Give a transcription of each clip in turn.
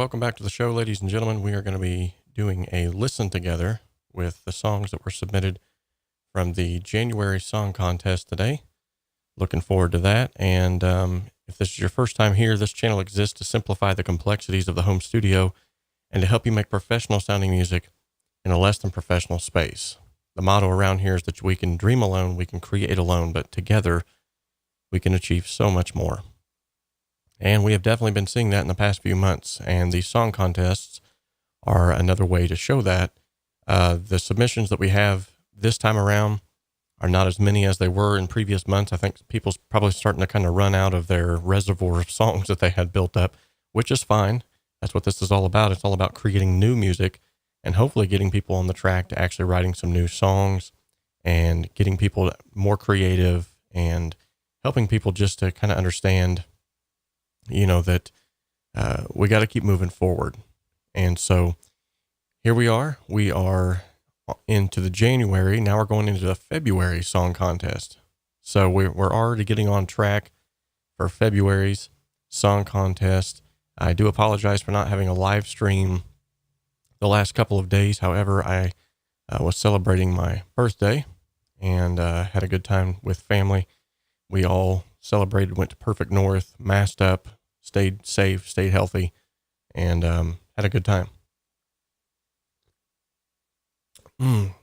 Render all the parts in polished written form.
welcome back to the show, ladies and gentlemen. We are going to be doing a listen together with the songs that were submitted from the January Song Contest today. Looking forward to that. And if this is your first time here, this channel exists to simplify the complexities of the home studio and to help you make professional sounding music in a less than professional space. The motto around here is that we can dream alone, we can create alone, but together we can achieve so much more. And we have definitely been seeing that in the past few months, and these song contests are another way to show that. The submissions that we have this time around are not as many as they were in previous months. I think people's probably starting to kind of run out of their reservoir of songs that they had built up, which is fine. That's what this is all about. It's all about creating new music and hopefully getting people on the track to actually writing some new songs and getting people more creative and helping people just to kind of understand, you know, that we got to keep moving forward. And so here we are into the January. Now we're going into the February song contest. So we're already getting on track for February's song contest. I do apologize for not having a live stream the last couple of days. However, I was celebrating my birthday and had a good time with family. We all celebrated, went to Perfect North, masked up, stayed safe, stayed healthy, and had a good time.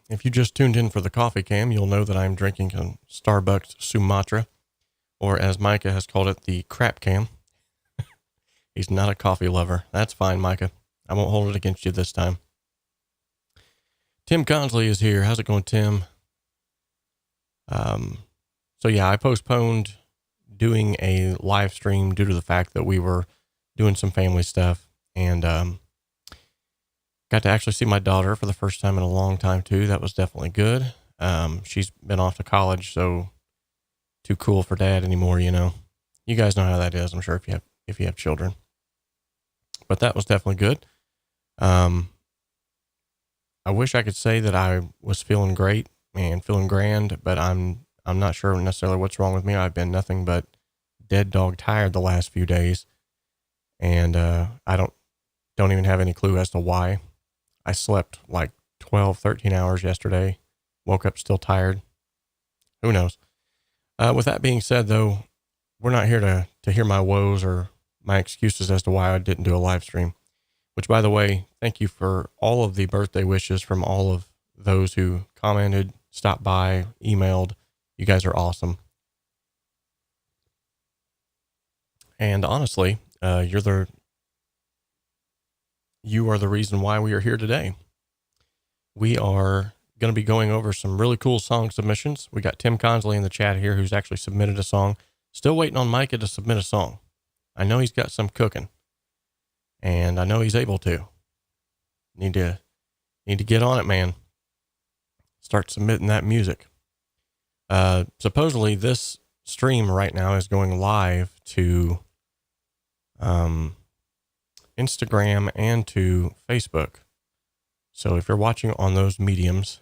If you just tuned in for the coffee cam, you'll know that I'm drinking a Starbucks Sumatra, or as Micah has called it, the crap cam. He's not a coffee lover. That's fine, Micah. I won't hold it against you this time. Tim Consley is here. How's it going, Tim? So yeah, I postponed doing a live stream due to the fact that we were doing some family stuff, and got to actually see my daughter for the first time in a long time too. That was definitely good. She's been off to college, so too cool for dad anymore, you know. You guys know how that is, I'm sure, if you have children. But that was definitely good. I wish I could say that I was feeling great and feeling grand, but I'm not sure necessarily what's wrong with me. I've been nothing but dead dog tired the last few days, and I don't even have any clue as to why. I slept like 12, 13 hours yesterday, woke up still tired. Who knows? With that being said, though, we're not here to hear my woes or my excuses as to why I didn't do a live stream, which, by the way, thank you for all of the birthday wishes from all of those who commented, stopped by, emailed. You guys are awesome. And honestly, you are the reason why we are here today. We are going to be going over some really cool song submissions. We got Tim Consley in the chat here who's actually submitted a song. Still waiting on Micah to submit a song. I know he's got some cooking, and I know he's able to. Need to get on it, man. Start submitting that music. Supposedly this stream right now is going live to Instagram and to Facebook. So if you're watching on those mediums,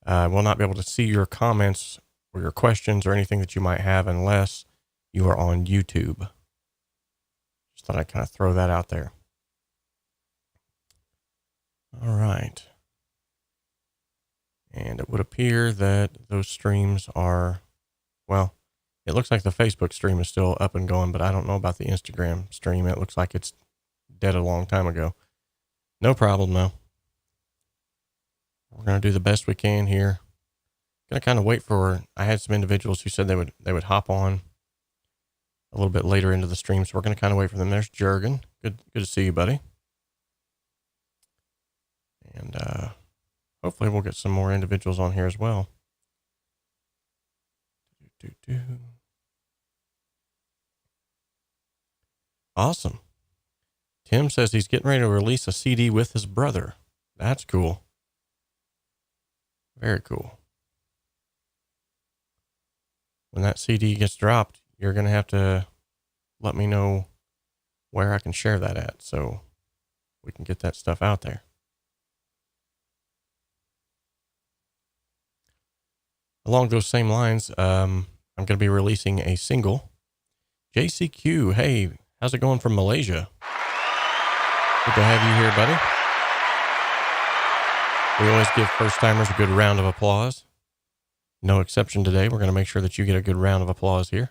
we'll not be able to see your comments or your questions or anything that you might have unless you are on YouTube. Just thought I'd kind of throw that out there. All right. And it would appear that those streams are, well, it looks like the Facebook stream is still up and going, but I don't know about the Instagram stream. It looks like it's dead a long time ago. No problem, though. We're going to do the best we can here. Going to kind of wait for, I had some individuals who said they would hop on a little bit later into the stream, so we're going to kind of wait for them. There's Jurgen. Good to see you, buddy. And hopefully we'll get some more individuals on here as well. Awesome. Tim says he's getting ready to release a CD with his brother. That's cool. Very cool. When that CD gets dropped, you're going to have to let me know where I can share that at so we can get that stuff out there. Along those same lines, I'm going to be releasing a single. JCQ, hey, how's it going from Malaysia? Good to have you here, buddy. We always give first-timers a good round of applause. No exception today. We're going to make sure that you get a good round of applause here.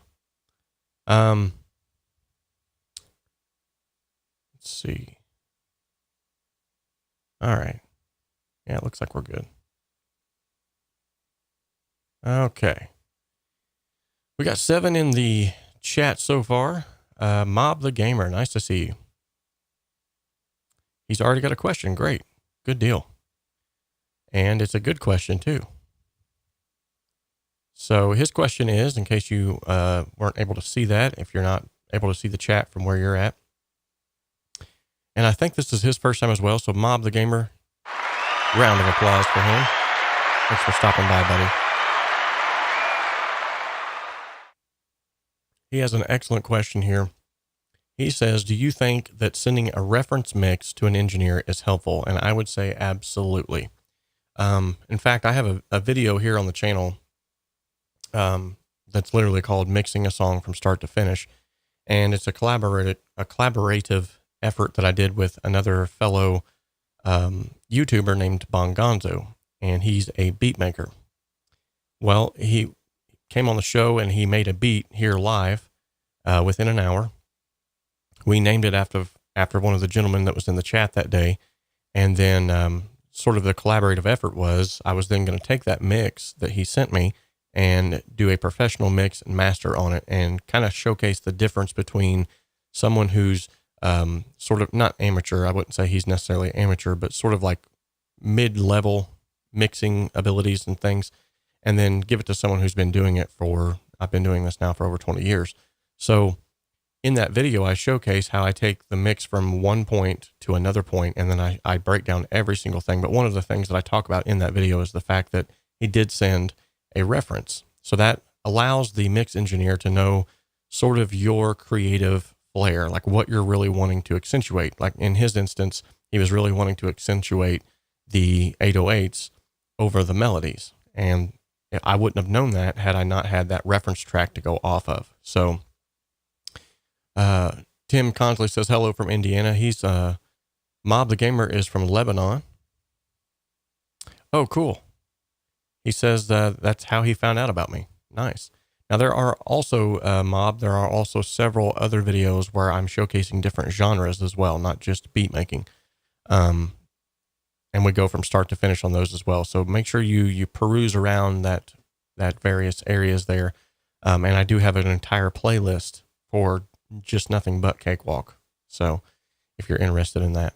Let's see. All right. Yeah, it looks like we're good. Okay. We got 7 in the chat so far. Mob the Gamer, nice to see you. He's already got a question. Great. Good deal. And it's a good question too. So his question is, in case you weren't able to see that, if you're not able to see the chat from where you're at, and I think this is his first time as well. So Mob the Gamer, round of applause for him. Thanks for stopping by, buddy. He has an excellent question here. He says, do you think that sending a reference mix to an engineer is helpful? And I would say absolutely. In fact, I have a video here on the channel that's literally called Mixing a Song from Start to Finish. And it's a collaborative effort that I did with another fellow YouTuber named Bongonzo, and he's a beat maker. Well, he came on the show and he made a beat here live within an hour. We named it after one of the gentlemen that was in the chat that day. And then sort of the collaborative effort was I was then going to take that mix that he sent me and do a professional mix and master on it and kind of showcase the difference between someone who's sort of not amateur. I wouldn't say he's necessarily amateur, but sort of like mid-level mixing abilities and things, and then give it to someone who's been doing it I've been doing this now for over 20 years. So in that video, I showcase how I take the mix from one point to another point, and then I break down every single thing. But one of the things that I talk about in that video is the fact that he did send a reference. So that allows the mix engineer to know sort of your creative flair, like what you're really wanting to accentuate. Like in his instance, he was really wanting to accentuate the 808s over the melodies. And I wouldn't have known that had I not had that reference track to go off of. So Tim Consley says hello from Indiana. He's Mob the Gamer is from Lebanon. Oh, cool. He says that's how he found out about me. Nice. Now there are also Mob. There are also several other videos where I'm showcasing different genres as well, not just beat making. And we go from start to finish on those as well. So make sure you peruse around that various areas there. And I do have an entire playlist for just nothing but Cakewalk. So if you're interested in that.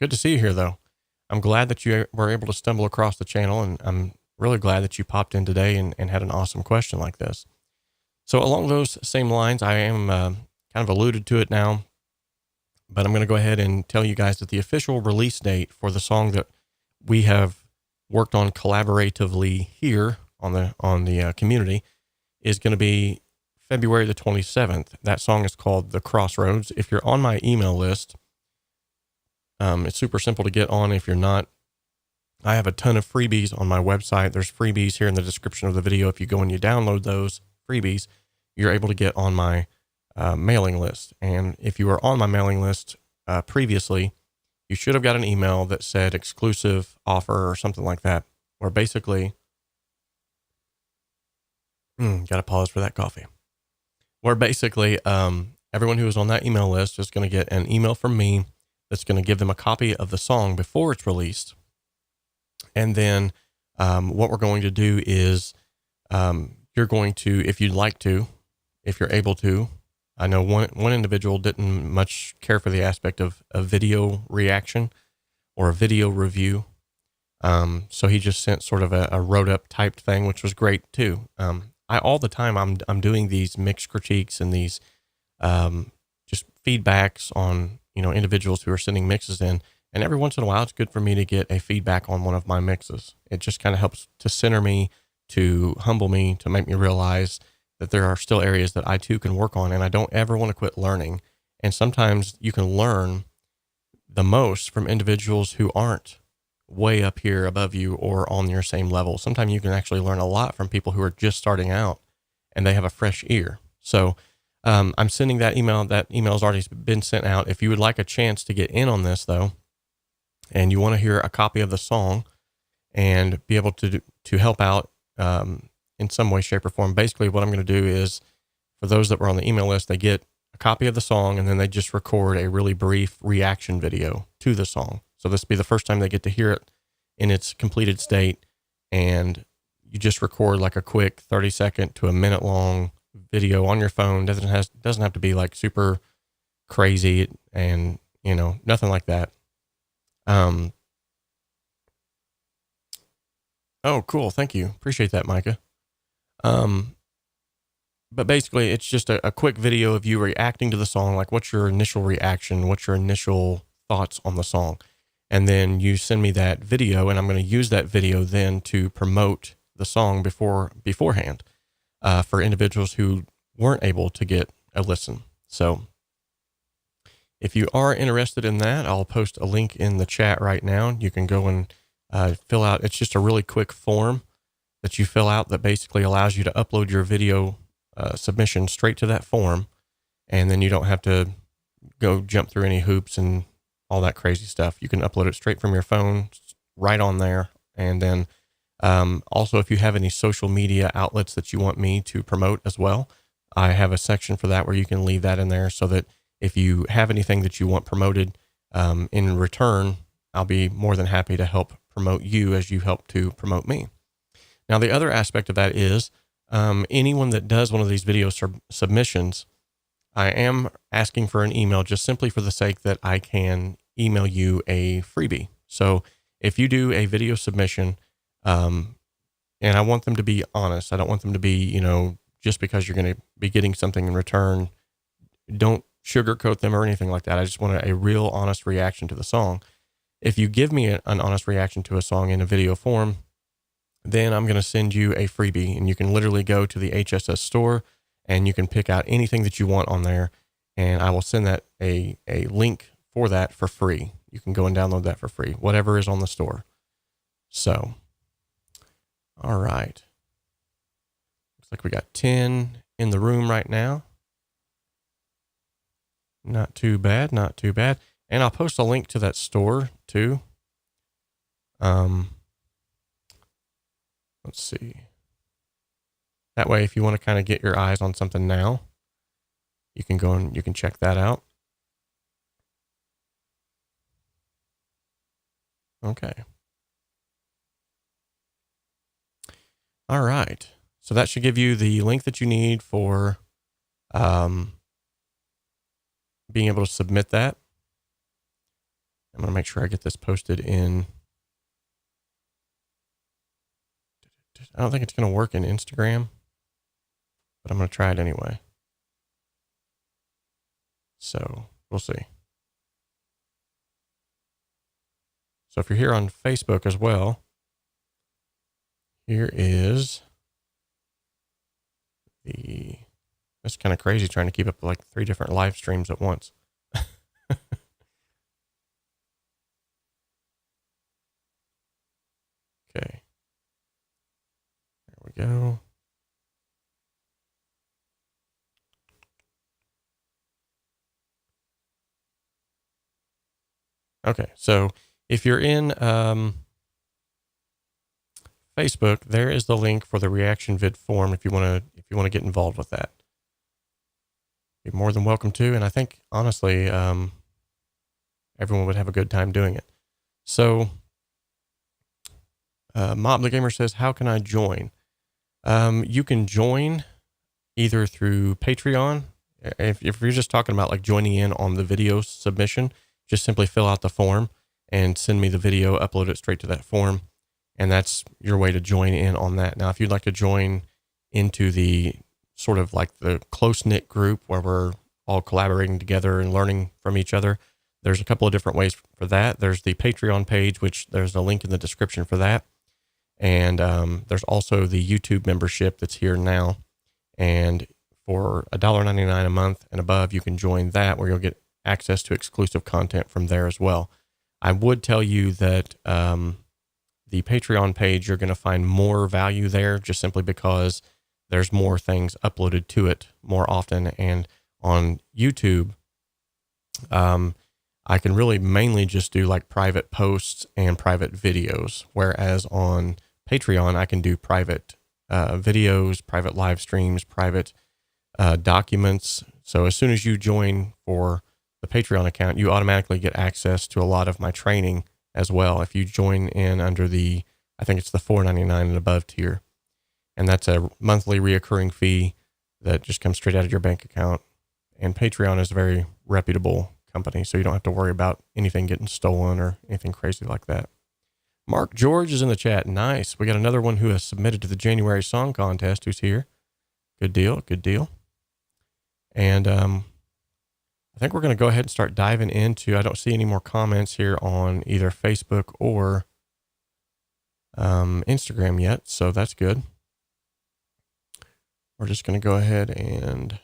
Good to see you here though. I'm glad that you were able to stumble across the channel, and I'm really glad that you popped in today and had an awesome question like this. So along those same lines, I am kind of alluded to it now, but I'm going to go ahead and tell you guys that the official release date for the song that we have worked on collaboratively here on the community is going to be February the 27th. That song is called The Crossroads. If you're on my email list, it's super simple to get on. If you're not, I have a ton of freebies on my website. There's freebies here in the description of the video. If you go and you download those freebies, you're able to get on my mailing list. And if you were on my mailing list previously, you should have got an email that said exclusive offer or something like that, where basically, got to pause for that coffee. Where basically everyone who is on that email list is going to get an email from me that's going to give them a copy of the song before it's released. And then what we're going to do is you're going to, if you'd like to, if you're able to, I know one individual didn't much care for the aspect of a video reaction or a video review. So he just sent sort of a wrote up typed thing, which was great too. All the time I'm doing these mix critiques and these just feedbacks on, individuals who are sending mixes in. And every once in a while, it's good for me to get a feedback on one of my mixes. It just kind of helps to center me, to humble me, to make me realize that there are still areas that I too can work on, and I don't ever want to quit learning. And sometimes you can learn the most from individuals who aren't way up here above you or on your same level. Sometimes you can actually learn a lot from people who are just starting out and they have a fresh ear. So I'm sending that email. That email has already been sent out. If you would like a chance to get in on this, though, and you want to hear a copy of the song and be able to help out in some way, shape, or form, basically what I'm going to do is, for those that were on the email list, they get a copy of the song and then they just record a really brief reaction video to the song. So this will be the first time they get to hear it in its completed state, and you just record like a quick 30-second to a minute long video on your phone. Doesn't have to be like super crazy and, you know, nothing like that. Oh, cool. Thank you. Appreciate that, Micah. But basically it's just a quick video of you reacting to the song. Like, what's your initial reaction? What's your initial thoughts on the song? And then you send me that video, and I'm going to use that video then to promote the song beforehand, for individuals who weren't able to get a listen. So if you are interested in that, I'll post a link in the chat right now. You can go and fill out, it's just a really quick form that you fill out that basically allows you to upload your video submission straight to that form. And then you don't have to go jump through any hoops and all that crazy stuff. You can upload it straight from your phone right on there. And then also, if you have any social media outlets that you want me to promote as well, I have a section for that where you can leave that in there, so that if you have anything that you want promoted in return, I'll be more than happy to help promote you as you help to promote me. Now, the other aspect of that is anyone that does one of these video submissions, I am asking for an email just simply for the sake that I can email you a freebie. So if you do a video submission, and I want them to be honest, I don't want them to be, you know, just because you're going to be getting something in return, don't sugarcoat them or anything like that. I just want a real honest reaction to the song. If you give me an honest reaction to a song in a video form, then I'm going to send you a freebie, and you can literally go to the HSS store and you can pick out anything that you want on there, and I will send that a link for that for free. You can go and download that for free, whatever is on the store. So, all right. Looks like we got 10 in the room right now. Not too bad, not too bad. And I'll post a link to that store too. Let's see. That way, if you want to kind of get your eyes on something now, you can go and you can check that out. Okay. All right. So that should give you the link that you need for being able to submit that. I'm going to make sure I get this posted in. I don't think it's going to work in Instagram, but I'm going to try it anyway. So we'll see. So if you're here on Facebook as well, here is that's kind of crazy trying to keep up like 3 different live streams at once. Okay. There we go. Okay. So if you're in Facebook, there is the link for the reaction vid form if you want to get involved with that. You're more than welcome to, and I think honestly everyone would have a good time doing it. So Mob the Gamer says, how can I join? You can join either through Patreon. If you're just talking about like joining in on the video submission, just simply fill out the form and send me the video, upload it straight to that form. And that's your way to join in on that. Now, if you'd like to join into the sort of like the close-knit group where we're all collaborating together and learning from each other, there's a couple of different ways for that. There's the Patreon page, which there's a link in the description for that. And there's also the YouTube membership that's here now. And for $1.99 a month and above, you can join that, where you'll get access to exclusive content from there as well. I would tell you that the Patreon page, you're going to find more value there just simply because there's more things uploaded to it more often. And on YouTube, I can really mainly just do like private posts and private videos. Whereas on Patreon, I can do private videos, private live streams, private documents. So as soon as you join for the Patreon account, you automatically get access to a lot of my training as well. If you join in under the, I think it's the $4.99 and above tier. And that's a monthly reoccurring fee that just comes straight out of your bank account. And Patreon is a very reputable company, so you don't have to worry about anything getting stolen or anything crazy like that. Mark George is in the chat. Nice. We got another one who has submitted to the January Song Contest who's here. Good deal. Good deal. And I think we're going to go ahead and start diving into, I don't see any more comments here on either Facebook or Instagram yet, so that's good. We're just going to go ahead and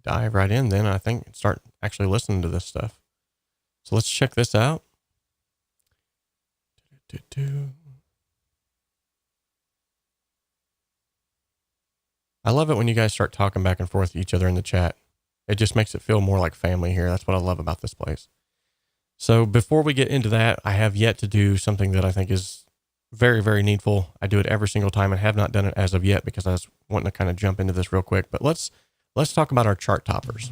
dive right in then, I think, and start actually listening to this stuff. So let's check this out. I love it when you guys start talking back and forth to each other in the chat. It just makes it feel more like family here. That's what I love about this place. So before we get into that, I have yet to do something that I think is very, very needful. I do it every single time and have not done it as of yet because I was wanting to kind of jump into this real quick. But let's talk about our chart toppers.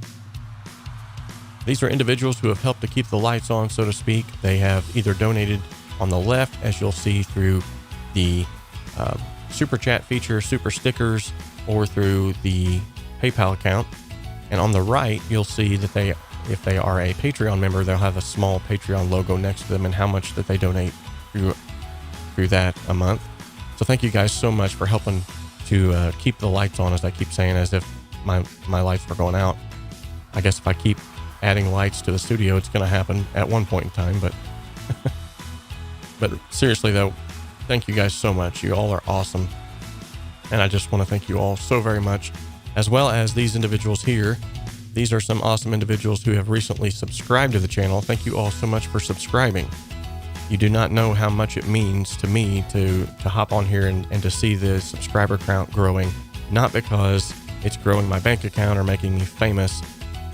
These are individuals who have helped to keep the lights on, so to speak. They have either donated on the left, as you'll see through the super chat feature, super stickers, or through the PayPal account. And on the right, you'll see that if they are a Patreon member, they'll have a small Patreon logo next to them and how much that they donate through that a month. So thank you guys so much for helping to keep the lights on, as I keep saying, as if my lights were going out. I guess if I keep adding lights to the studio, it's going to happen at one point in time. But seriously though, thank you guys so much. You all are awesome. And I just want to thank you all so very much, as well as these individuals here. These are some awesome individuals who have recently subscribed to the channel. Thank you all so much for subscribing. You do not know how much it means to me to hop on here and to see the subscriber count growing, not because it's growing my bank account or making me famous,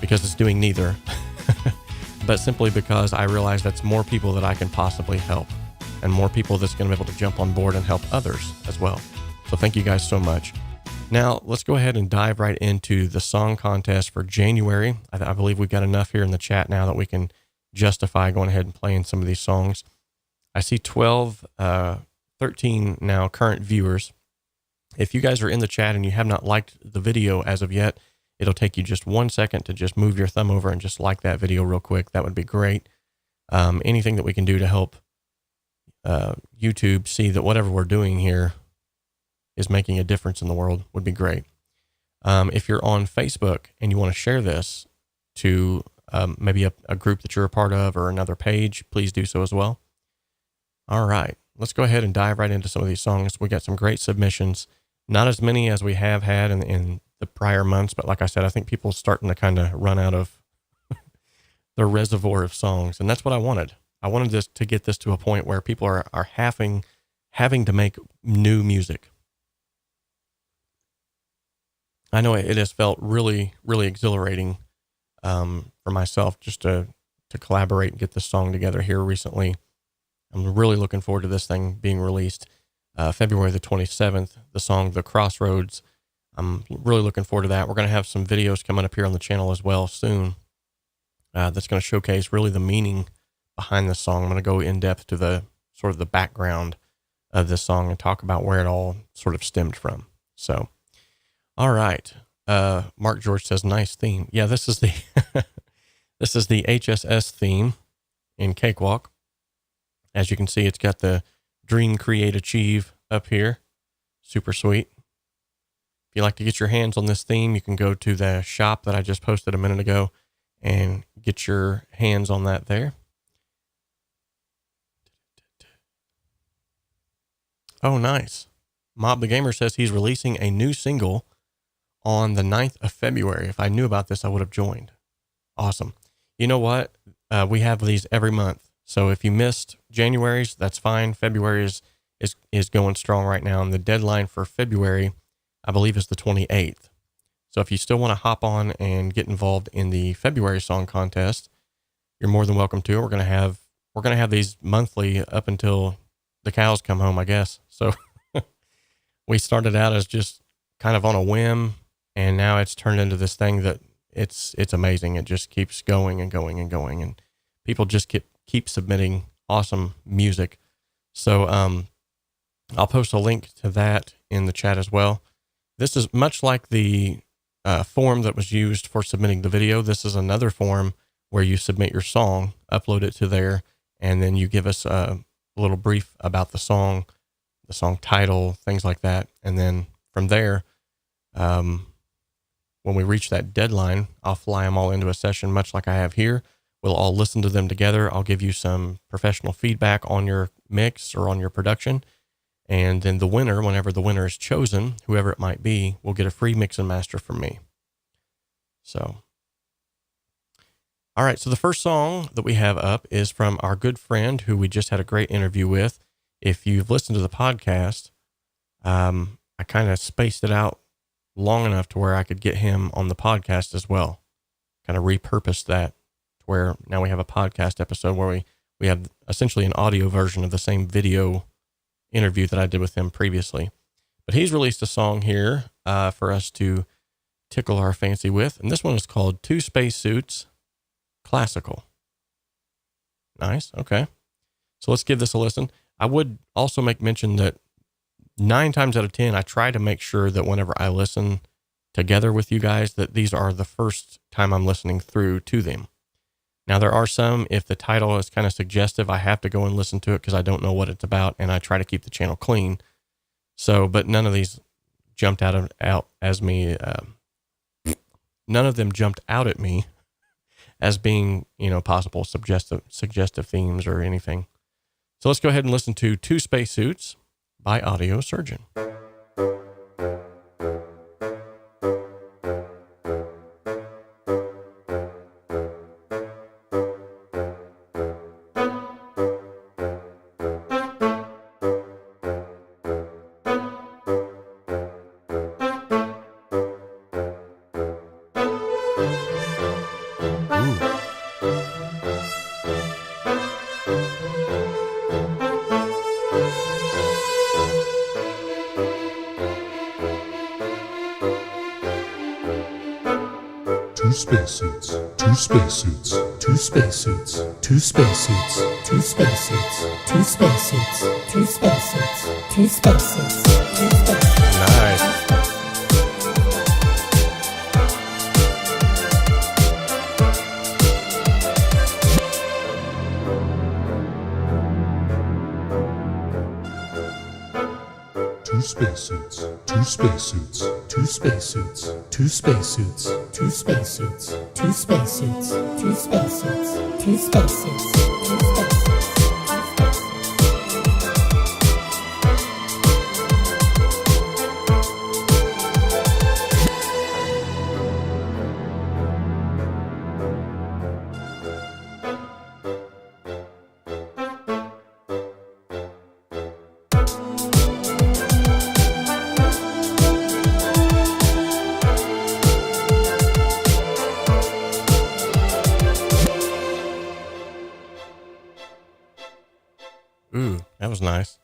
because it's doing neither, but simply because I realize that's more people that I can possibly help and more people that's going to be able to jump on board and help others as well. So thank you guys so much. Now let's go ahead and dive right into the song contest for January. I believe we've got enough here in the chat now that we can justify going ahead and playing some of these songs. I see 13 now current viewers. If you guys are in the chat and you have not liked the video as of yet, it'll take you just 1 second to just move your thumb over and just like that video real quick. That would be great. Anything that we can do to help YouTube see that whatever we're doing here is making a difference in the world would be great. If you're on Facebook and you want to share this to maybe a group that you're a part of or another page, please do so as well. All right, let's go ahead and dive right into some of these songs. We got some great submissions, not as many as we have had in the prior months, but like I said, I think people are starting to kind of run out of their reservoir of songs, and that's what I wanted. I wanted this to get this to a point where people are having to make new music. I know it has felt really, really exhilarating for myself just to collaborate and get this song together here recently. I'm really looking forward to this thing being released February the 27th, the song The Crossroads. I'm really looking forward to that. We're going to have some videos coming up here on the channel as well soon that's going to showcase really the meaning behind this song. I'm going to go in depth to the sort of the background of this song and talk about where it all sort of stemmed from. So, all right. Mark George says, nice theme. Yeah, this is the, this is the HSS theme in Cakewalk. As you can see, it's got the Dream, Create, Achieve up here. Super sweet. If you'd like to get your hands on this theme, you can go to the shop that I just posted a minute ago and get your hands on that there. Oh, nice. Mob the Gamer says he's releasing a new single on the 9th of February. If I knew about this, I would have joined. Awesome. You know what? We have these every month. So if you missed January's, that's fine. February is going strong right now. And the deadline for February I believe is the 28th. So if you still want to hop on and get involved in the February song contest, you're more than welcome to. We're going to have these monthly up until the cows come home, I guess. So we started out as just kind of on a whim, and now it's turned into this thing that it's amazing. It just keeps going and going and going, and people just keep submitting awesome music. So I'll post a link to that in the chat as well. This is much like the form that was used for submitting the video. This is another form where you submit your song, upload it to there, and then you give us a little brief about the song title, things like that. And then from there, when we reach that deadline, I'll fly them all into a session, much like I have here. We'll all listen to them together. I'll give you some professional feedback on your mix or on your production. And then the winner, whenever the winner is chosen, whoever it might be, will get a free mix and master from me. So, all right. So the first song that we have up is from our good friend who we just had a great interview with. If you've listened to the podcast, I kind of spaced it out long enough to where I could get him on the podcast as well. Kind of repurposed that to where now we have a podcast episode where we have essentially an audio version of the same video interview that I did with him previously. But he's released a song here for us to tickle our fancy with. And this one is called Two Spacesuits Classical. Nice. Okay. So let's give this a listen. I would also make mention that 9 times out of 10, I try to make sure that whenever I listen together with you guys, that these are the first time I'm listening through to them. Now, there are some, if the title is kind of suggestive, I have to go and listen to it because I don't know what it's about, and I try to keep the channel clean. So, but none of these jumped out as me. None of them jumped out at me as being, possible suggestive themes or anything. So let's go ahead and listen to Two Spacesuits by Audio Surgeon. Two spacesuits, two spacesuits, two spacesuits, two spacesuits, two spacesuits, two spacesuits, two spacesuits, two spacesuits, two spacesuits. Nice. Two spacesuits, two spacesuits, two spacesuits, two spacesuits, two spacesuits, two spacesuits, two spacesuits, two spacesuits, two spacesuits. Ooh, that was nice.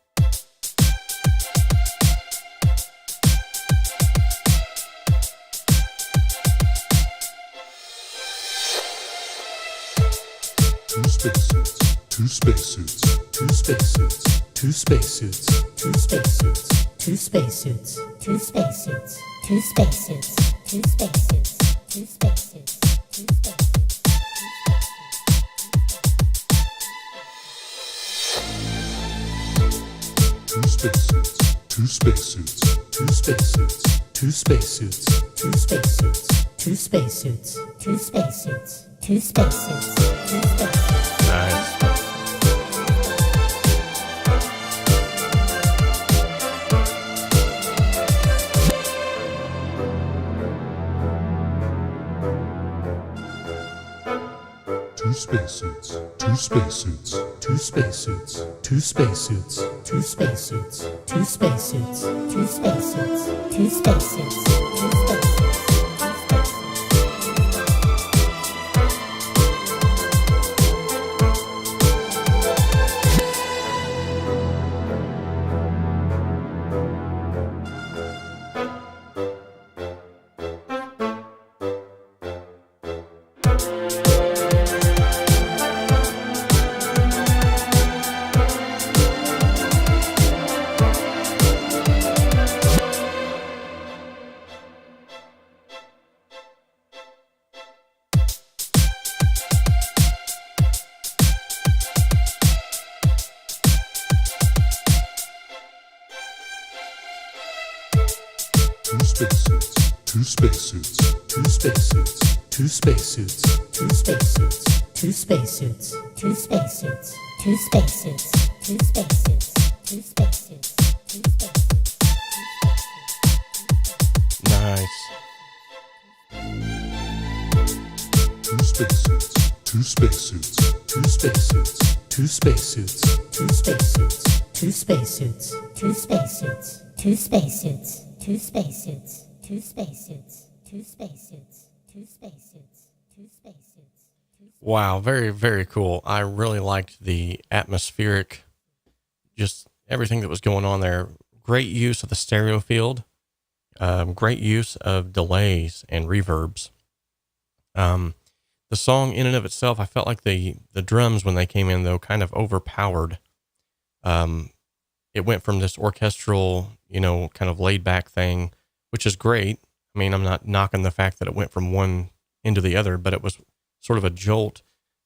Two spacesuits, two spacesuits, two spacesuits, two spacesuits, two spacesuits, two spacesuits, two spacesuits, two spacesuits, two spacesuits, two spacesuits, two spacesuits. Two spacesuits, two spacesuits, two spacesuits, two spacesuits, two spacesuits, two spacesuits, two spacesuits, two spacesuits, two spacesuits. Nice. Two spacesuits, two spacesuits, two spacesuits, two spacesuits, two spacesuits, two spacesuits, two spacesuits, two spacesuits, two spacesuits. Two spacesuits, two spacesuits, two spacesuits, two spacesuits, two spacesuits, two spacesuits, two spacesuits, two spacesuits, two spacesuits, two spacesuits. Nice. Two spacesuits, two spacesuits, two spacesuits, two spacesuits, two spacesuits, two spacesuits, two spacesuits, two spacesuits, two spacesuits. Two spacesuits, two spacesuits, two spacesuits, two spacesuits. Wow, very, very cool. I really liked the atmospheric, just everything that was going on there. Great use of the stereo field, great use of delays and reverbs. The song in and of itself, I felt like the drums when they came in, though, kind of overpowered. It went from this orchestral, kind of laid back thing, which is great. I mean, I'm not knocking the fact that it went from one into the other, but it was sort of a jolt.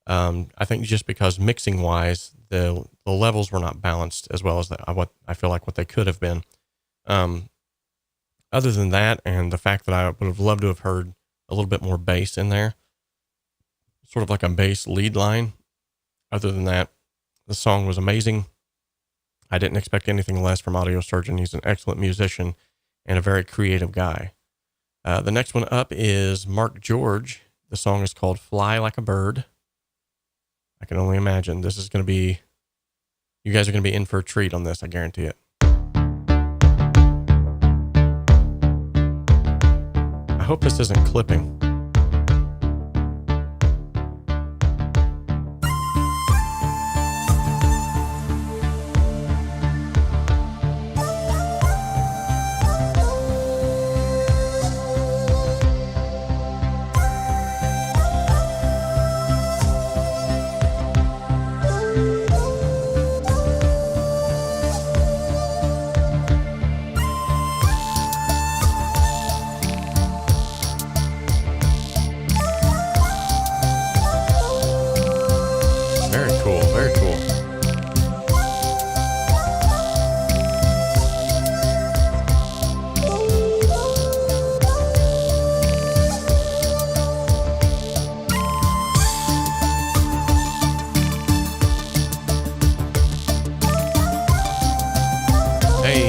I think just because mixing wise, the levels were not balanced as well as what I feel like what they could have been. Other than that, and the fact that I would have loved to have heard a little bit more bass in there, sort of like a bass lead line. Other than that, the song was amazing. I didn't expect anything less from Audiosurgeon. He's an excellent musician and a very creative guy. The next one up is Mark George. The song is called Fly Like a Bird. I can only imagine this is going to be, you guys are going to be in for a treat on this. I guarantee it. I hope this isn't clipping.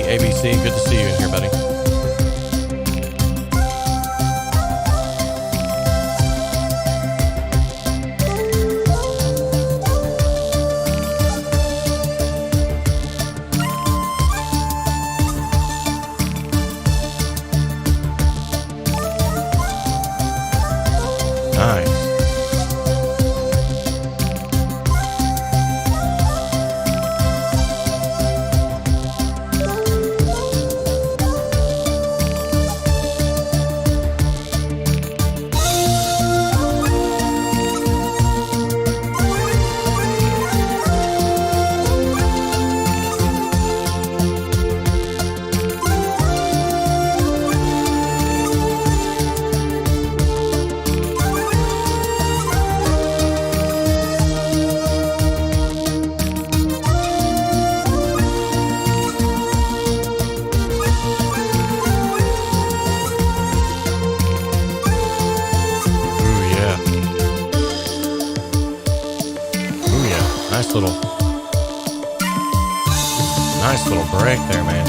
ABC, good to see you in here, buddy. Nice. Nice little break there, man.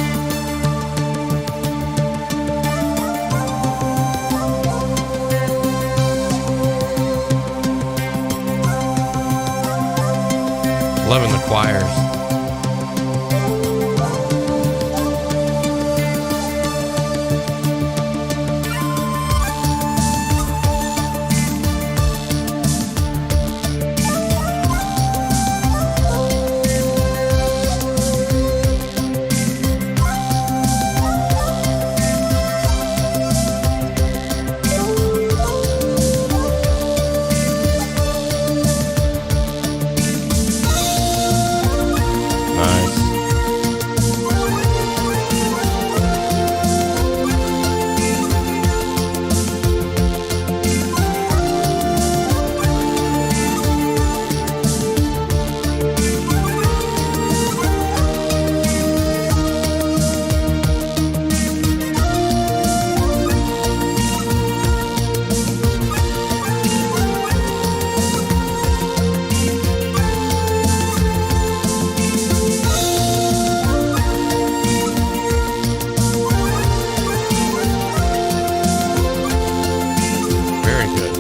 Loving the choirs.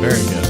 Very good.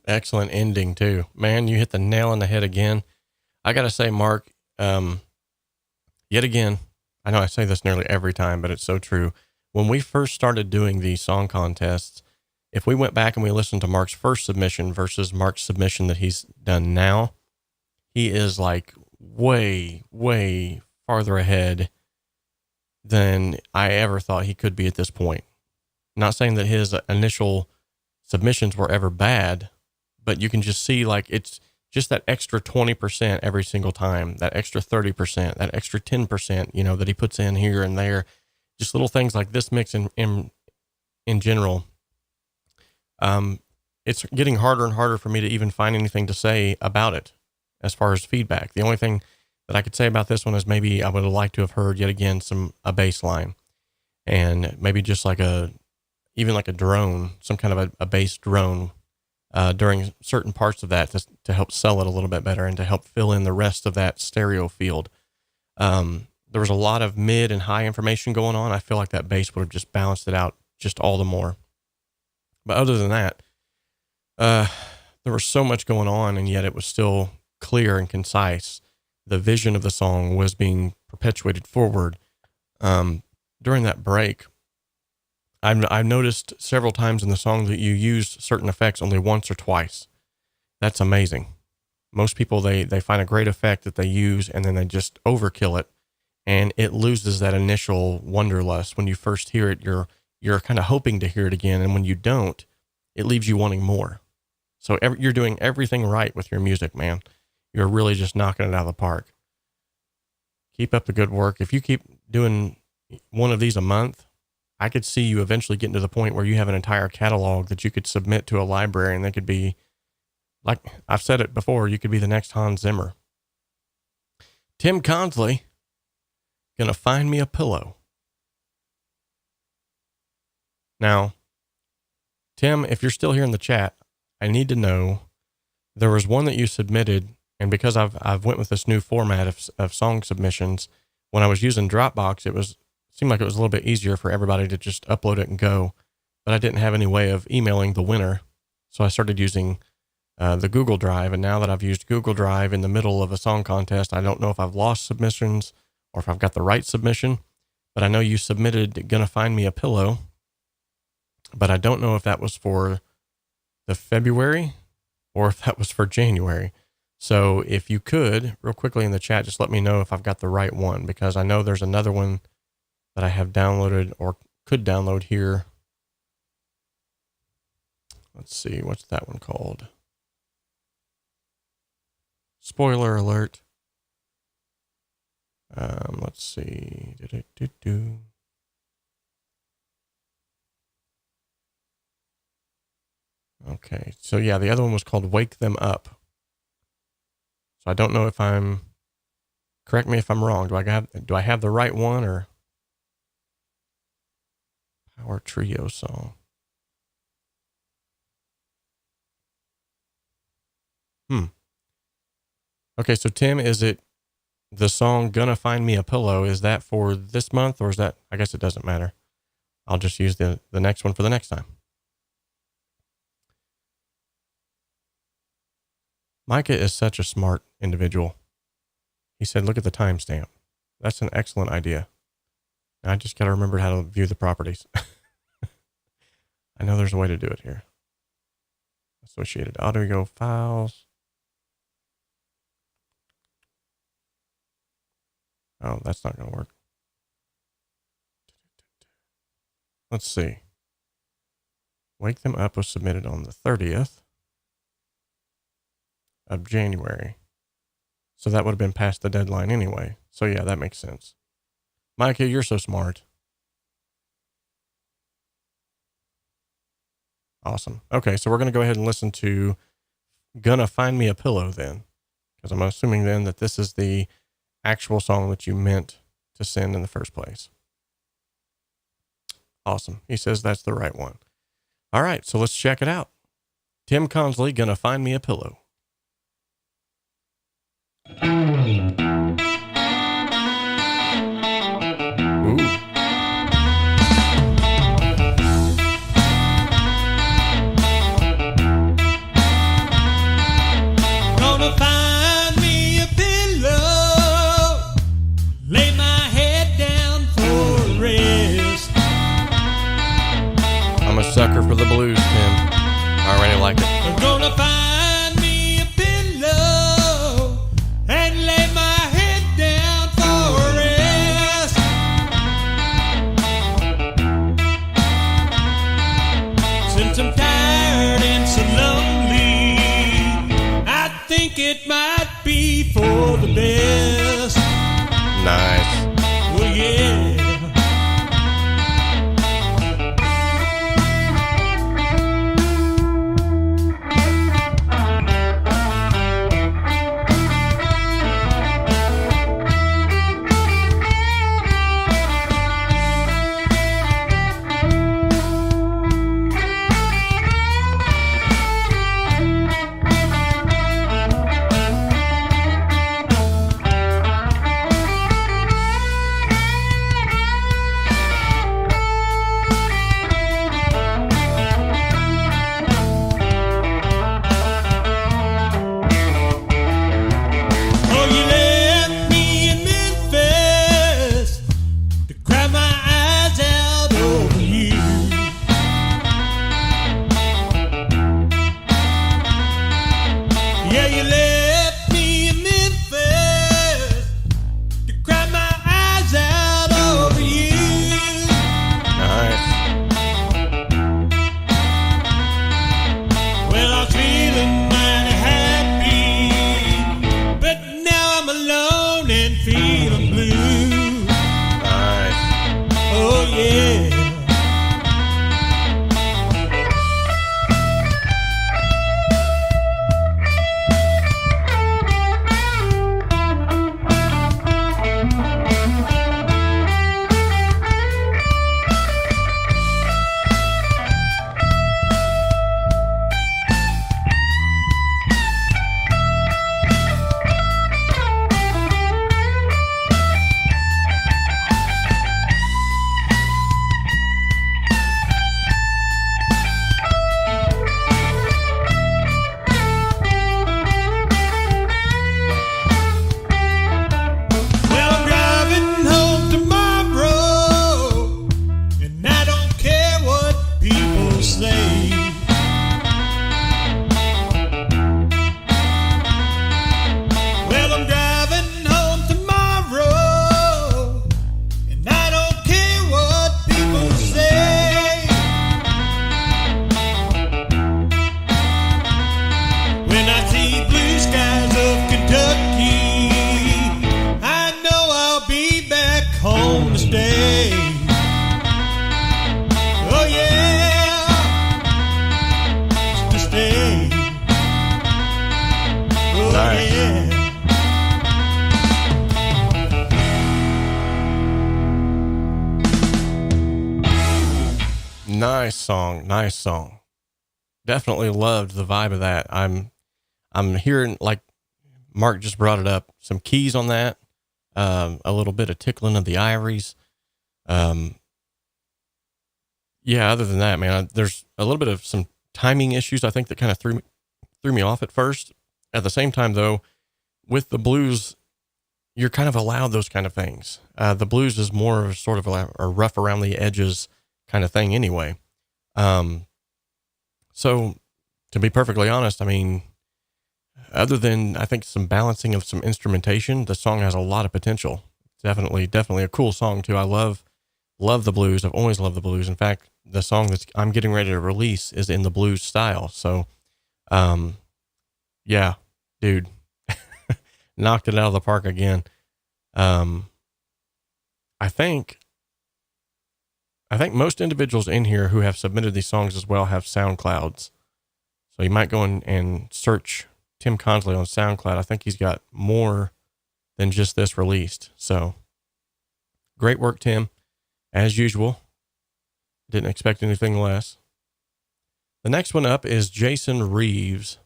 Excellent ending too, man. You hit the nail on the head again. I gotta say, Mark, yet again, I know I say this nearly every time, but it's so true. When we first started doing these song contests, if we went back and we listened to Mark's first submission versus Mark's submission that he's done now, he is like way, way farther ahead than I ever thought he could be at this point. Not saying that his initial submissions were ever bad, but you can just see like it's just that extra 20% every single time, that extra 30%, that extra 10%, you know, that he puts in here and there, just little things like this mix in general. It's getting harder and harder for me to even find anything to say about it as far as feedback. The only thing that I could say about this one is maybe I would have liked to have heard yet again a bass line, and maybe just like even like a drone, some kind of a bass drone during certain parts of that to help sell it a little bit better and to help fill in the rest of that stereo field. There was a lot of mid and high information going on. I feel like that bass would have just balanced it out just all the more. But other than that, there was so much going on, and yet it was still clear and concise. The vision of the song was being perpetuated forward. During that break, I've noticed several times in the song that you used certain effects only once or twice. That's amazing. Most people, they find a great effect that they use and then they just overkill it, and it loses that initial wanderlust. When you first hear it, you're kind of hoping to hear it again, and when you don't, it leaves you wanting more. So you're doing everything right with your music, man. You're really just knocking it out of the park. Keep up the good work. If you keep doing one of these a month, I could see you eventually getting to the point where you have an entire catalog that you could submit to a library, and they could be, like I've said it before, you could be the next Hans Zimmer. Tim Consley, gonna find me a pillow. Now, Tim, if you're still here in the chat, I need to know, there was one that you submitted, and because I've went with this new format of song submissions, when I was using Dropbox, seemed like it was a little bit easier for everybody to just upload it and go, but I didn't have any way of emailing the winner. So I started using the Google Drive. And now that I've used Google Drive in the middle of a song contest, I don't know if I've lost submissions or if I've got the right submission, but I know you submitted Gonna Find Me a Pillow, but I don't know if that was for the February or if that was for January. So if you could, real quickly in the chat, just let me know if I've got the right one, because I know there's another one that I have downloaded or could download here. Let's see, what's that one called? Spoiler alert. Let's see. Okay. So yeah, the other one was called Wake Them Up. So I don't know if correct me if I'm wrong. Do I have the right one or Power Trio song? Okay, so Tim, is it the song Gonna Find Me a Pillow? Is that for this month or is that, I guess it doesn't matter. I'll just use the next one for the next time. Micah is such a smart individual. He said, look at the timestamp. That's an excellent idea. I just got to remember how to view the properties. I know there's a way to do it here. Associated audio files. Oh, that's not going to work. Let's see. Wake Them Up was submitted on the 30th of January. So that would have been past the deadline anyway. So yeah, that makes sense. Micah, you're so smart. Awesome. Okay, so we're going to go ahead and listen to Gonna Find Me a Pillow then. Because I'm assuming then that this is the actual song that you meant to send in the first place. Awesome. He says that's the right one. All right, so let's check it out. Tim Consley, Gonna Find Me a Pillow. Ooh. Gonna find me a pillow, lay my head down for a rest. I'm a sucker for the blues, Tim. I already like it. I'm gonna find me a pillow and lay my head down for a rest. Since I'm tired and so lonely, I think it might be for the best. Nice. Oh yeah. Oh, you left me in Memphis to cry my eyes out over you. Yeah, you left me in Memphis to cry my eyes out over you. Nice. Well, I was feeling mighty happy, but now I'm alone and feeling blue. Nice. Oh yeah. Well, I'm driving home tomorrow, and I don't care what people say. Well, I'm driving home tomorrow, and I don't care what people say. When I see blue skies of Kentucky, I know I'll be back home to stay. Oh yeah, to Nice song. Nice song. Definitely loved the vibe of that. I'm hearing, like Mark just brought it up, some keys on that, a little bit of tickling of the ivories. Yeah, other than that, man, there's a little bit of some timing issues, I think, that kind of threw me off at first. At the same time, though, with the blues, you're kind of allowed those kind of things. The blues is more of sort of a rough around the edges kind of thing anyway. So to be perfectly honest, I mean, other than, I think, some balancing of some instrumentation, the song has a lot of potential. Definitely a cool song too. I love the blues. I've always loved the blues. In fact, the song that I'm getting ready to release is in the blues style. So, yeah, dude, knocked it out of the park again. I think most individuals in here who have submitted these songs as well have SoundClouds. So you might go in and search Tim Consley on SoundCloud. I think he's got more than just this released. So great work, Tim. As usual. Didn't expect anything less. The next one up is Jason Reeves.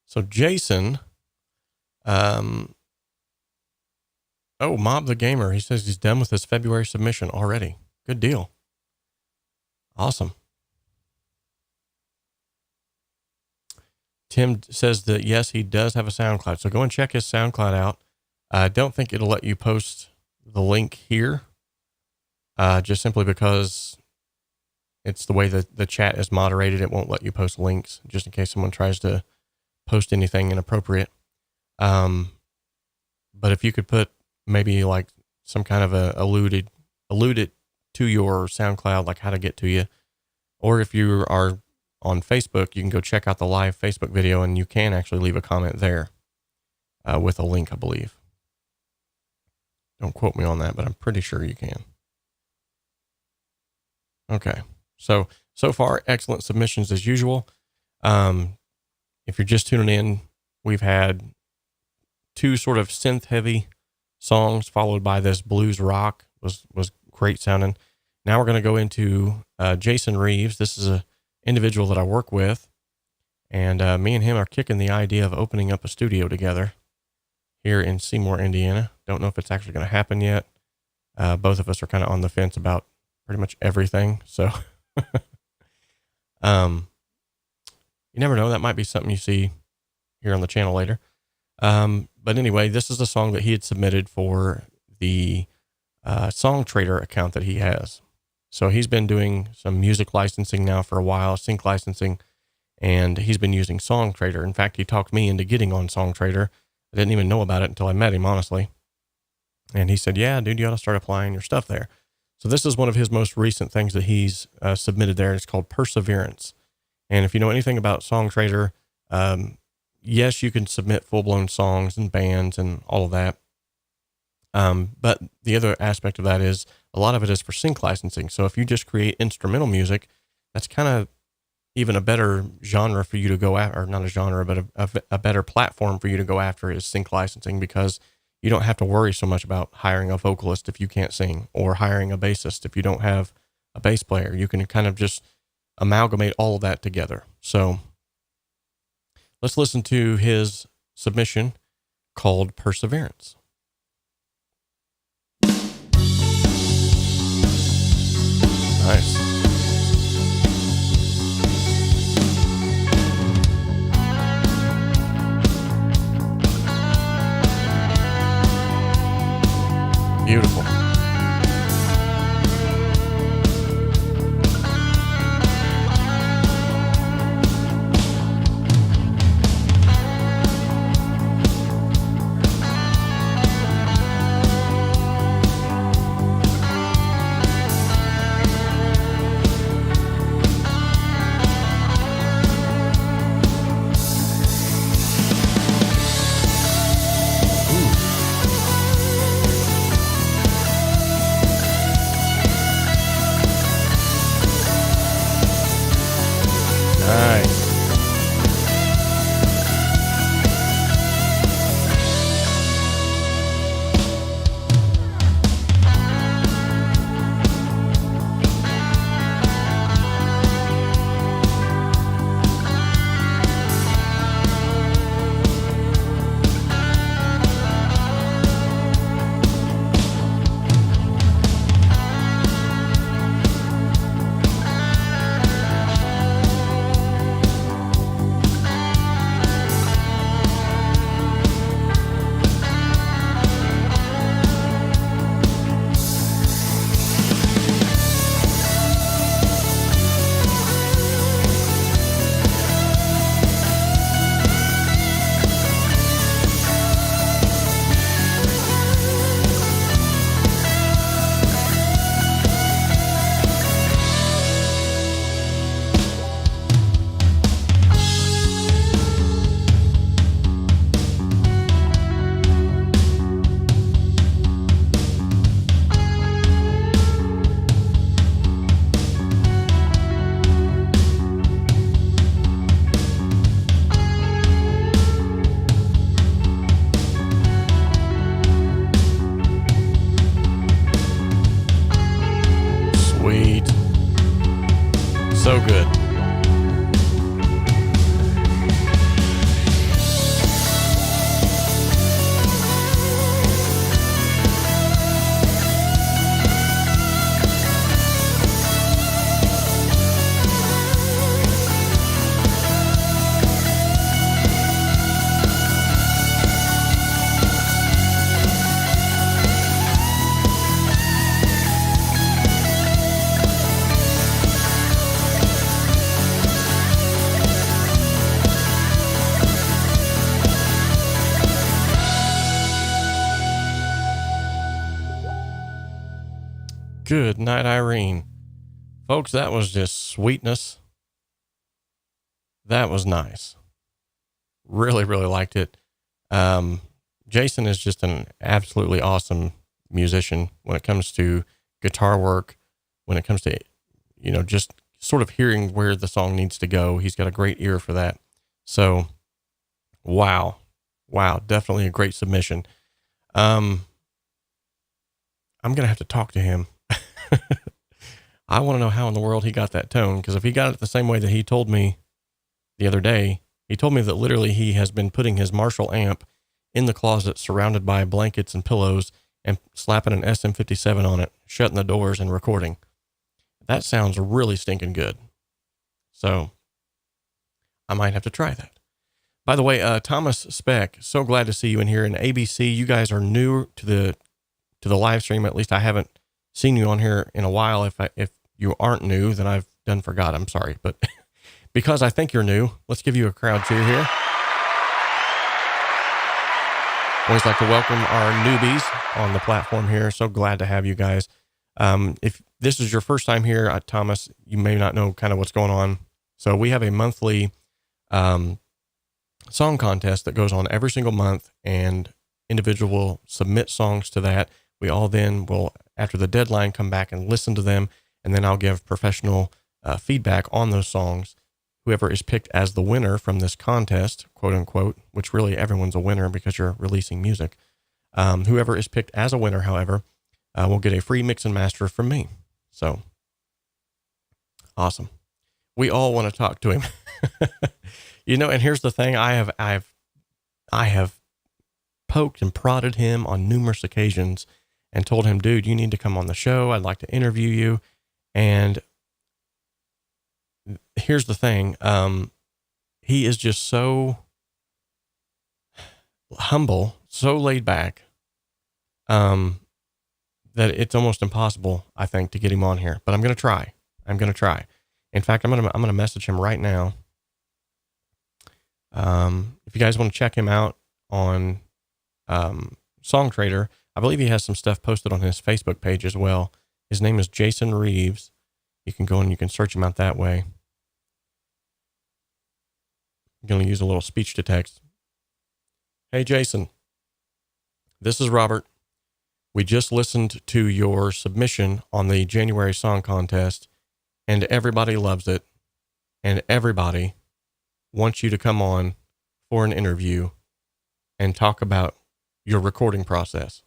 So Jason, Mob the Gamer, he says he's done with his February submission already. Good deal. Awesome. Tim says that, yes, he does have a SoundCloud. So go and check his SoundCloud out. I don't think it'll let you post the link here, just simply because it's the way that the chat is moderated. It won't let you post links just in case someone tries to post anything inappropriate. But if you could put maybe like some kind of a alluded to your SoundCloud, like how to get to you, or if you are on Facebook, you can go check out the live Facebook video and you can actually leave a comment there, with a link, I believe. Don't quote me on that, but I'm pretty sure you can. Okay. So far, excellent submissions as usual. If you're just tuning in, we've had 2 sort of synth heavy songs followed by this blues rock was great sounding. Now we're going to go into, Jason Reeves. This is a individual that I work with, and me and him are kicking the idea of opening up a studio together here in Seymour, Indiana. Don't know if it's actually going to happen yet. Both of us are kind of on the fence about pretty much everything. So, you never know. That might be something you see here on the channel later. But anyway, this is a song that he had submitted for the Song Trader account that he has. So he's been doing some music licensing now for a while, sync licensing, and he's been using Song Trader. In fact, he talked me into getting on Song Trader. I didn't even know about it until I met him, honestly. And he said, yeah, dude, you ought to start applying your stuff there. So this is one of his most recent things that he's submitted there. It's called Perseverance. And if you know anything about Song Trader, yes, you can submit full-blown songs and bands and all of that. But the other aspect of that is a lot of it is for sync licensing. So if you just create instrumental music, that's kind of even a better genre for you to go after, or not a genre, but a better platform for you to go after is sync licensing, because you don't have to worry so much about hiring a vocalist if you can't sing, or hiring a bassist if you don't have a bass player. You can kind of just amalgamate all of that together. So let's listen to his submission called Perseverance. Nice. Beautiful. Good night, Irene. Folks, that was just sweetness. That was nice. Really, really liked it. Jason is just an absolutely awesome musician when it comes to guitar work, when it comes to, just sort of hearing where the song needs to go. He's got a great ear for that. So, wow. Definitely a great submission. I'm going to have to talk to him. I want to know how in the world he got that tone. Cause if he got it the same way that he told me the other day, he told me that literally he has been putting his Marshall amp in the closet, surrounded by blankets and pillows, and slapping an SM57 on it, shutting the doors and recording. That sounds really stinking good. So I might have to try that. By the way, Thomas Speck, so glad to see you in here. And ABC, you guys are new to the live stream. At least I haven't seen you on here in a while. If you aren't new, then I've done forgot. I'm sorry, but because I think you're new, let's give you a crowd cheer here. Always like to welcome our newbies on the platform here. So glad to have you guys. If this is your first time here, Thomas, you may not know kind of what's going on. So we have a monthly song contest that goes on every single month, and individual will submit songs to that. We all then will, after the deadline, come back and listen to them, and then I'll give professional feedback on those songs. Whoever is picked as the winner from this contest, quote unquote, which really everyone's a winner because you're releasing music. Whoever is picked as a winner, however, will get a free mix and master from me. So awesome. We all want to talk to him. And here's the thing. I have poked and prodded him on numerous occasions and told him, dude, you need to come on the show. I'd like to interview you. And here's the thing. He is just so humble, so laid back, that it's almost impossible, I think, to get him on here, but I'm going to try. In fact, I'm going to message him right now. If you guys want to check him out on, Songtradr, I believe he has some stuff posted on his Facebook page as well. His name is Jason Reeves. You can go and you can search him out that way. I'm going to use a little speech to text. Hey, Jason, this is Robert. We just listened to your submission on the January song contest, and everybody loves it. And everybody wants you to come on for an interview and talk about your recording process.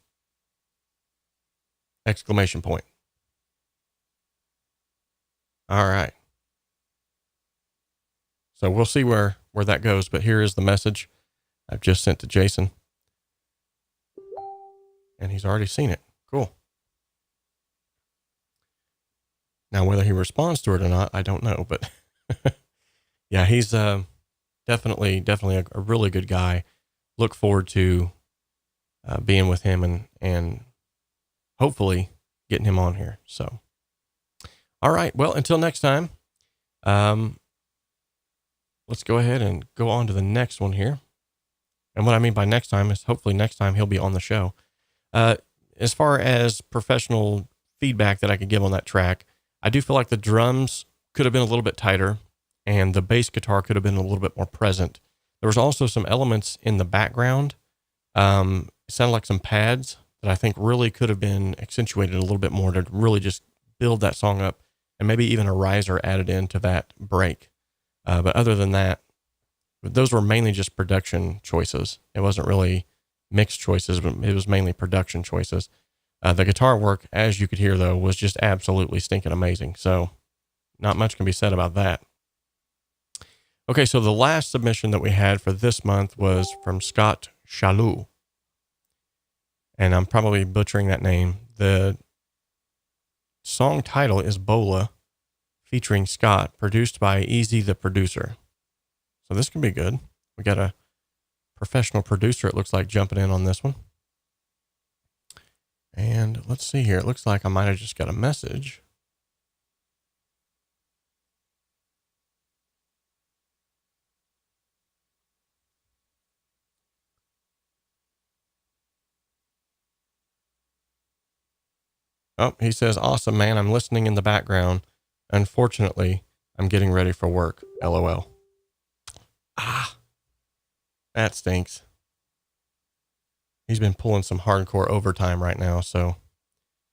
Exclamation point. All right. So we'll see where that goes, but here is the message I've just sent to Jason. And he's already seen it. Cool. Now, whether he responds to it or not, I don't know, but yeah, he's definitely a really good guy. Look forward to being with him and hopefully getting him on here. So, all right. Well, until next time, let's go ahead and go on to the next one here. And what I mean by next time is hopefully next time he'll be on the show. As far as professional feedback that I could give on that track, I do feel like the drums could have been a little bit tighter and the bass guitar could have been a little bit more present. There was also some elements in the background. It sounded like some pads that I think really could have been accentuated a little bit more to really just build that song up, and maybe even a riser added into that break. But other than that, those were mainly just production choices. It wasn't really mixed choices, but it was mainly production choices. The guitar work, as you could hear though, was just absolutely stinking amazing. So not much can be said about that. Okay. So the last submission that we had for this month was from Scott Chalou. And I'm probably butchering that name. The song title is Bola, featuring Scott, produced by Easy the Producer. So this can be good. We got a professional producer, it looks like, jumping in on this one. And let's see here. It looks like I might have just got a message. Oh, he says, awesome, man. I'm listening in the background. Unfortunately, I'm getting ready for work. LOL. Ah, that stinks. He's been pulling some hardcore overtime right now, so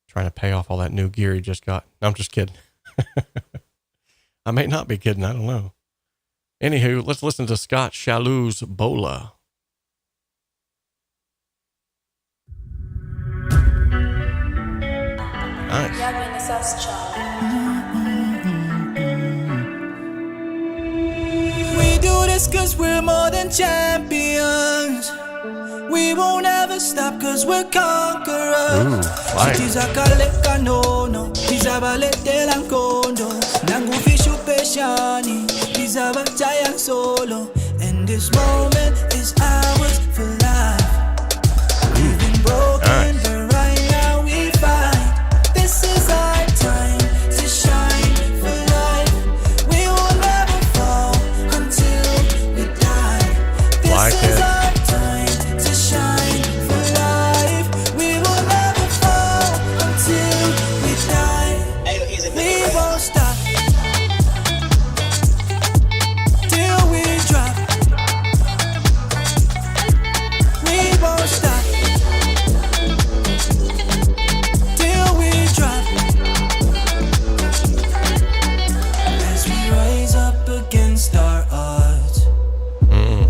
trying to pay off all that new gear he just got. No, I'm just kidding. I may not be kidding. I don't know. Anywho, let's listen to Scott Shalou's Bola. Nice. We do this cause we're more than champions. We won't ever stop cause we're conquerors. Like. Tizakaleka nono, tizabalete lankondo. Nangufishu peshani, tizabachayang solo. And this moment is ours for life. We've been broken, but right now we fight. This is our time to shine for life. We will never fall until we die. This is our time to shine for life. We will never fall until we die. We won't stop till we drop. We won't stop till we drop. As we rise up against our odds,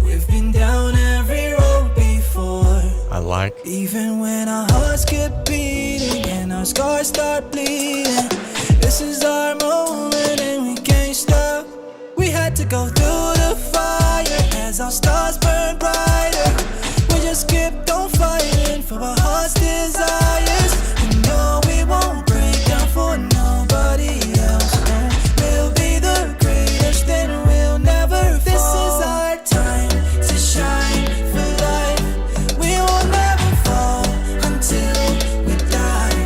we've been down every road before. I like. Even when our hearts get beating and our scars start bleeding, this is our moment and we can't stop. We had to go through the fire as our stars burn brighter. We just kept on fighting for our heart's desires. We know we won't break down for nobody else. No, we'll be the greatest and we'll never fall. This is our time to shine for life. We will never fall until we die.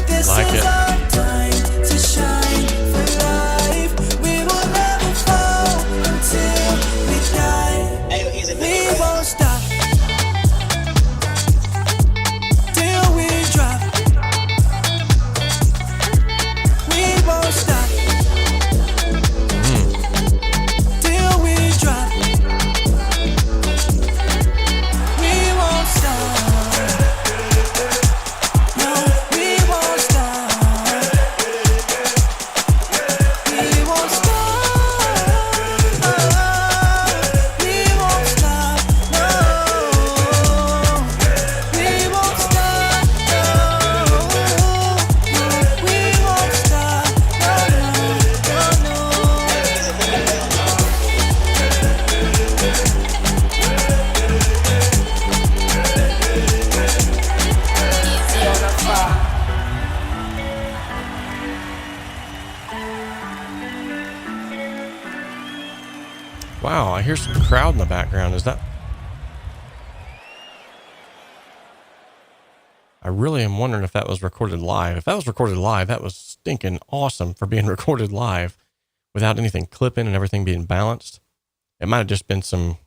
This Like is it. our time to shine for life. We will never fall until we die. We won't stop till we drop. We won't stop till we drop. We won't stop. No, we won't stop. We won't stop. We won't stop. No, we won't stop. No, we won't stop. No, no, no. Wow, I hear some crowd in the background. Is that? I really am wondering if that was recorded live. If that was recorded live, that was stinking awesome for being recorded live without anything clipping and everything being balanced. It might have just been some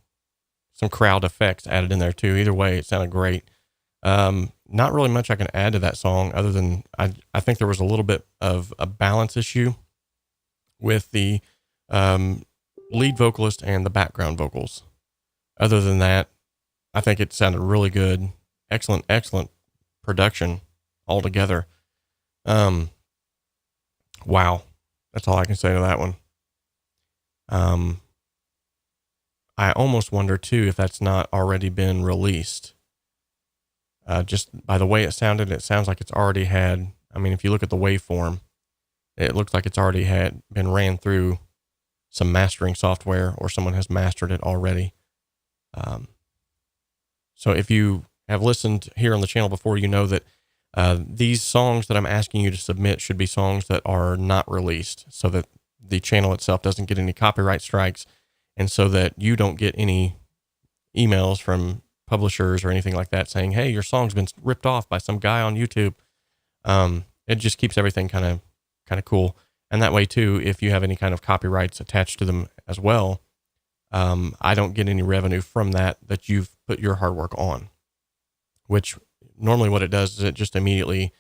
crowd effects added in there too. Either way, it sounded great. Not really much I can add to that song other than I think there was a little bit of a balance issue with the lead vocalist and the background vocals. Other than that, I think it sounded really good. Excellent production altogether. Wow. That's all I can say to that one. I almost wonder too if that's not already been released. Just by the way it sounded, it sounds like it's already had, I mean, if you look at the waveform, it looks like it's already had been ran through some mastering software or someone has mastered it already. So if you have listened here on the channel before, you know that these songs that I'm asking you to submit should be songs that are not released so that the channel itself doesn't get any copyright strikes and so that you don't get any emails from publishers or anything like that saying, hey, your song's been ripped off by some guy on YouTube. It just keeps everything kind of cool. And that way too, if you have any kind of copyrights attached to them as well, I don't get any revenue from that you've put your hard work on, which normally what it does is it just immediately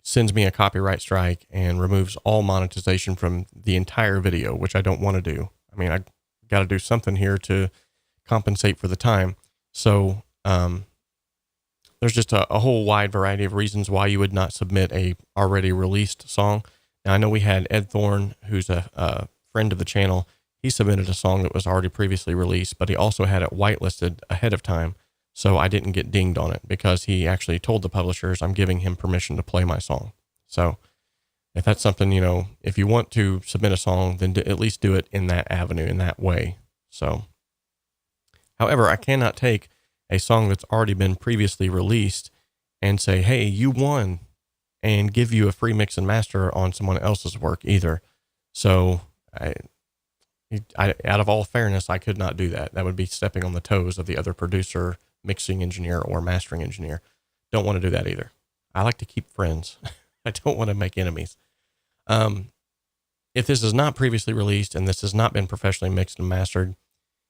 sends me a copyright strike and removes all monetization from the entire video, which I don't want to do. I mean, I got to do something here to compensate for the time. So, there's just a whole wide variety of reasons why you would not submit a already released song. Now, I know we had Ed Thorne, who's a friend of the channel. He submitted a song that was already previously released, but he also had it whitelisted ahead of time. So I didn't get dinged on it because he actually told the publishers I'm giving him permission to play my song. So if that's something, you know, if you want to submit a song, then at least do it in that avenue, in that way. So, however, I cannot take a song that's already been previously released and say, hey, you won, and give you a free mix and master on someone else's work either. So I, out of all fairness, I could not do that. That would be stepping on the toes of the other producer, mixing engineer, or mastering engineer. Don't want to do that either. I like to keep friends. I don't want to make enemies. If this is not previously released and this has not been professionally mixed and mastered,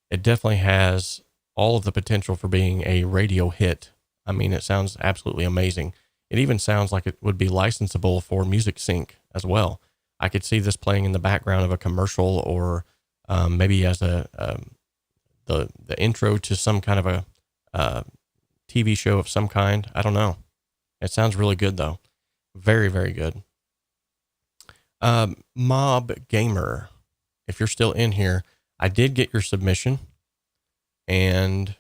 it definitely has all of the potential for being a radio hit. I mean, it sounds absolutely amazing. It even sounds like it would be licensable for Music Sync as well. I could see this playing in the background of a commercial, or maybe as the intro to some kind of a TV show of some kind. I don't know. It sounds really good though. Very, very good. Mob Gamer, if you're still in here, I did get your submission. And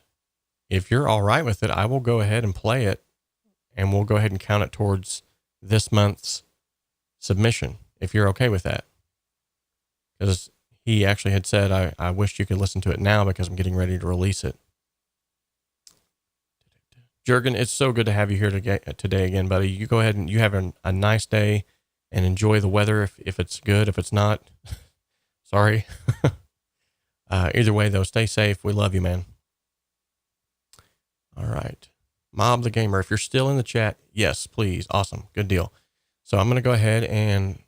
if you're all right with it, I will go ahead and play it, and we'll go ahead and count it towards this month's submission, if you're okay with that. Because he actually had said, I wish you could listen to it now because I'm getting ready to release it. Jurgen, it's so good to have you here today again, buddy. You go ahead and you have a nice day and enjoy the weather if it's good. If it's not, sorry. Either way, though, stay safe. We love you, man. All right. Mob the Gamer, if you're still in the chat, yes, please. Awesome. Good deal. So I'm going to go ahead and,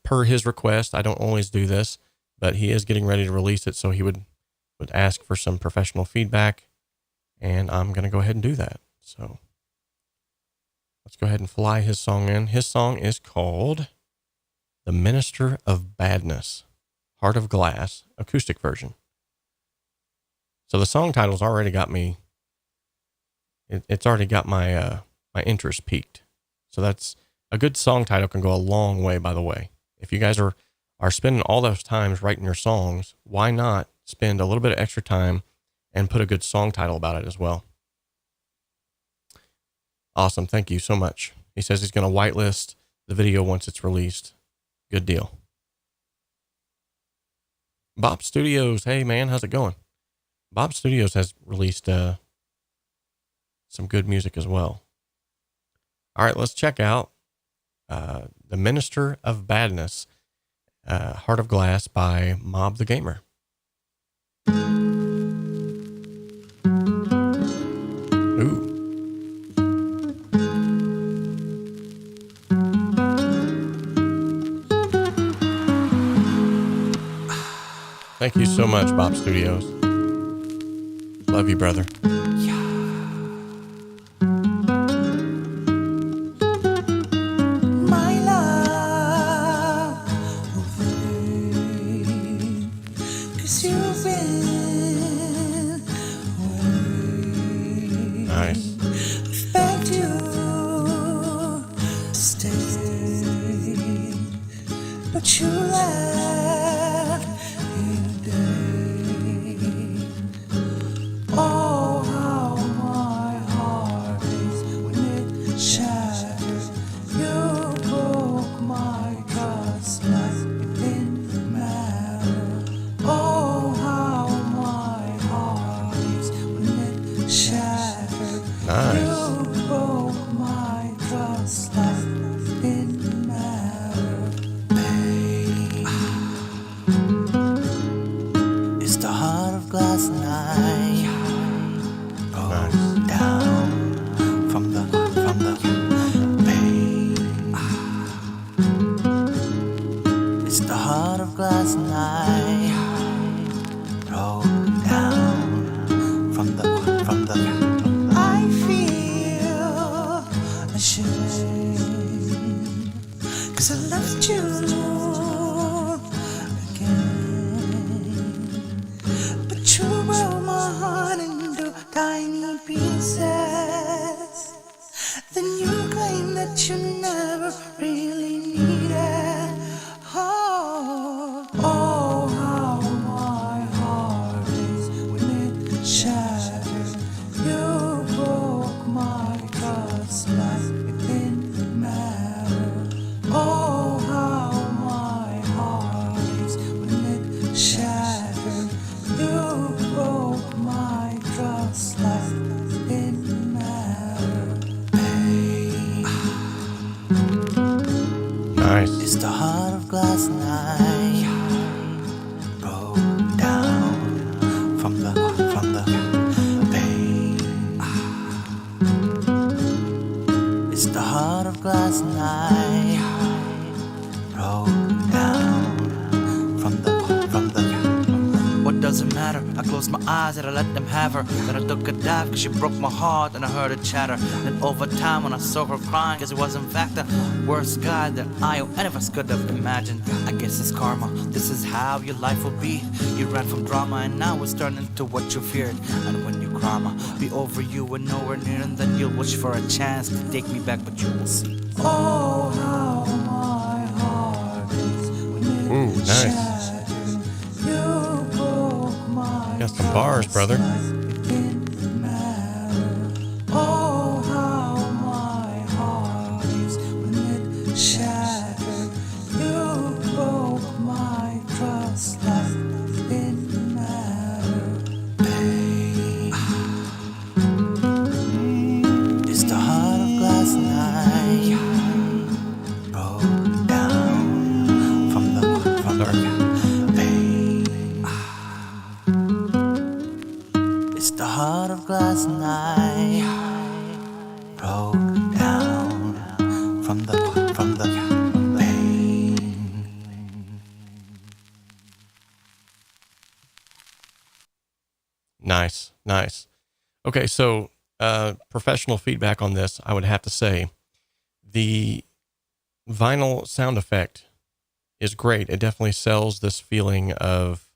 per his request, I don't always do this, but he is getting ready to release it. So he would ask for some professional feedback, and I'm going to go ahead and do that. So let's go ahead and fly his song in. His song is called The Minister of Badness, Heart of Glass, acoustic version. So the song title's already got me, it's already got my interest peaked. So that's a good song title, can go a long way, by the way. If you guys are spending all those times writing your songs, why not spend a little bit of extra time and put a good song title about it as well? Awesome. Thank you so much. He says he's going to whitelist the video once it's released. Good deal. Bob Studios. Hey man, how's it going? Bob Studios has released some good music as well. All right, let's check out The Minister of Badness, Heart of Glass by Mob the Gamer. Ooh. Thank you so much, Bob Studios. Love you, brother. My love, 'cause you've been away. Nice. Begged you stay, but you left in a day. Oh, how my heart is when it shatters. You broke my trust like it didn't matter. Oh, how my heart is when it shattered. Nice. You broke my trust like it didn't matter. Pain is the heart of glass night. Nice. Down from the pain. It's the heart of glass night. Roll down from the I feel ashamed. 'cause I left you again. But you broke my heart into tiny pieces. Then you claim that you never really needed. Oh, how my heart is when it shattered. You broke my trust like it didn't matter. Oh, how my heart is when it shattered. You broke my trust like it didn't matter. Nice. It's the heart of glass night, broke down from the pain. It's the heart of glass night, broke down from the. What does it matter? I closed my eyes and I let them have her. Then I took a dive cause she broke my heart and I heard her chatter. Then over time when I saw her crying cause it was in fact the worst guy that I or any of us could have imagined. I guess it's karma, this is how your life will be. You ran from drama and now it's turned into what you feared. And when you karma be over you and nowhere near, and then you'll wish for a chance to take me back, but you will see. Oh, how my heart is when it Ooh, nice. shattered. You broke my Got some bars, brother. it didn't matter. Oh, how my heart is when it shattered. You broke my trust like it didn't matter. It's the heart of glass night, broke down from the pain. It's the heart of glass night, broke down from the pain. Nice, nice. Okay, so professional feedback on this, I would have to say the vinyl sound effect is great. It definitely sells this feeling of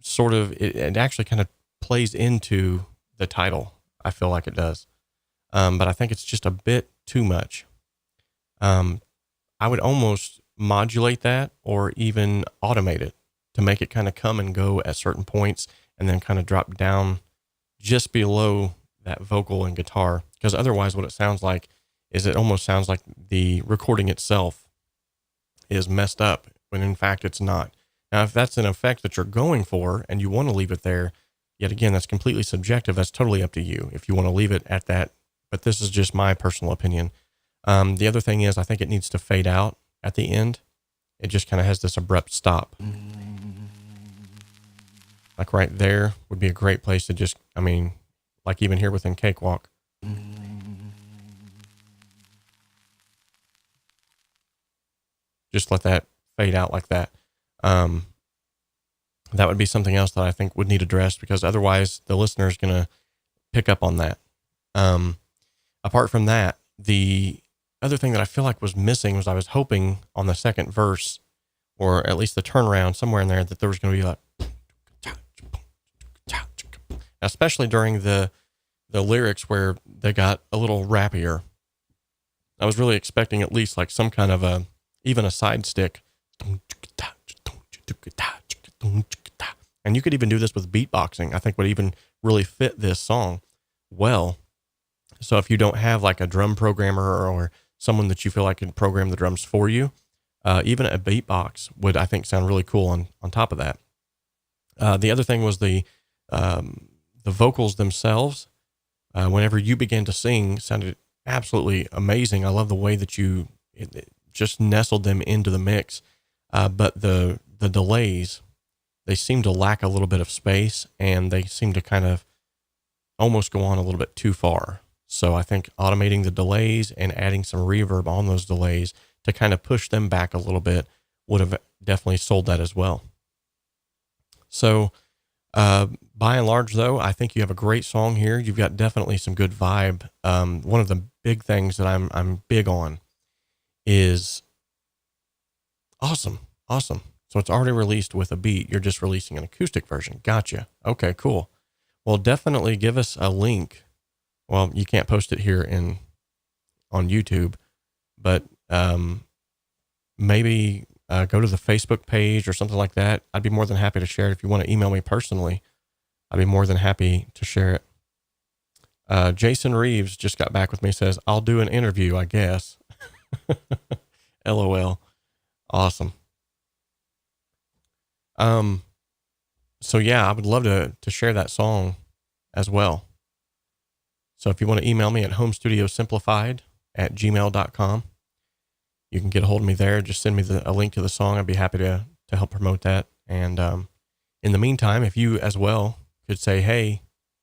sort of, it actually kind of plays into the title. I feel like it does. But I think it's just a bit too much. I would almost modulate that or even automate it to make it kind of come and go at certain points and then kind of drop down just below that vocal and guitar. Because otherwise what it sounds like is it almost sounds like the recording itself is messed up when in fact it's not. Now, if that's an effect that you're going for and you want to leave it there, yet again, that's completely subjective. That's totally up to you if you want to leave it at that. But this is just my personal opinion. The other thing is I think it needs to fade out at the end. It just kind of has this abrupt stop. Like right there would be a great place to just, I mean, like even here within Cakewalk. Just let that fade out like that. That would be something else that I think would need addressed because otherwise the listener is going to pick up on that. Apart from that, the other thing that I feel like was missing was I was hoping on the second verse, or at least the turnaround somewhere in there, that there was going to be like, especially during the lyrics where they got a little rappier. I was really expecting at least like some kind of even a side stick. And you could even do this with beatboxing. I think would even really fit this song well. So if you don't have like a drum programmer or someone that you feel like can program the drums for you, even a beatbox would, I think, sound really cool on top of that. The other thing was the vocals themselves. Whenever you began to sing, sounded absolutely amazing. I love the way that it just nestled them into the mix. But the delays, they seem to lack a little bit of space and they seem to kind of almost go on a little bit too far. So I think automating the delays and adding some reverb on those delays to kind of push them back a little bit would have definitely sold that as well. So, by and large though, I think you have a great song here. You've got definitely some good vibe. One of the big things that I'm big on is Awesome. Awesome. So it's already released with a beat. You're just releasing an acoustic version. Gotcha. Okay, cool. Well, definitely give us a link. Well, you can't post it here on YouTube, but maybe go to the Facebook page or something like that. I'd be more than happy to share it. If you want to email me personally, I'd be more than happy to share it. Jason Reeves just got back with me, says, I'll do an interview, I guess. LOL. Awesome. So yeah, I would love to share that song as well. So if you want to email me at homestudiosimplified@gmail.com, you can get a hold of me there. Just send me a link to the song. I'd be happy to help promote that. And, in the meantime, if you as well could say, hey,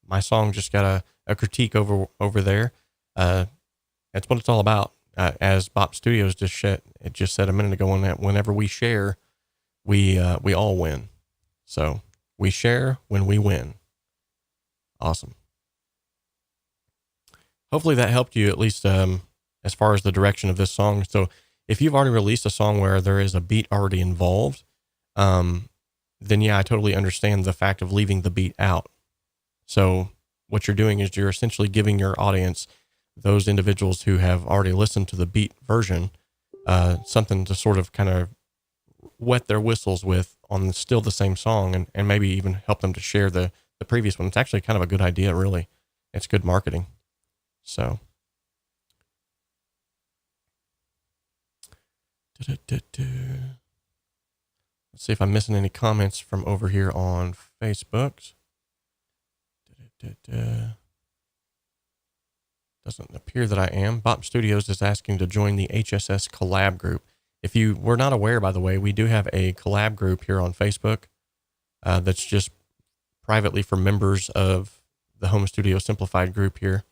my song just got a critique over there. That's what it's all about. As Bop Studios just said a minute ago, whenever we share, we all win. So we share when we win. Awesome. Hopefully that helped you at least, as far as the direction of this song. So if you've already released a song where there is a beat already involved, then yeah, I totally understand the fact of leaving the beat out. So what you're doing is you're essentially giving your audience, those individuals who have already listened to the beat version, something to sort of kind of wet their whistles with on still the same song, and maybe even help them to share the previous one. It's actually kind of a good idea, really. It's good marketing. So let's see if I'm missing any comments from over here on Facebook. Doesn't appear that I am. Bop Studios is asking to join the HSS collab group. If you were not aware, by the way, we do have a collab group here on Facebook that's just privately for members of the Home Studio Simplified group here,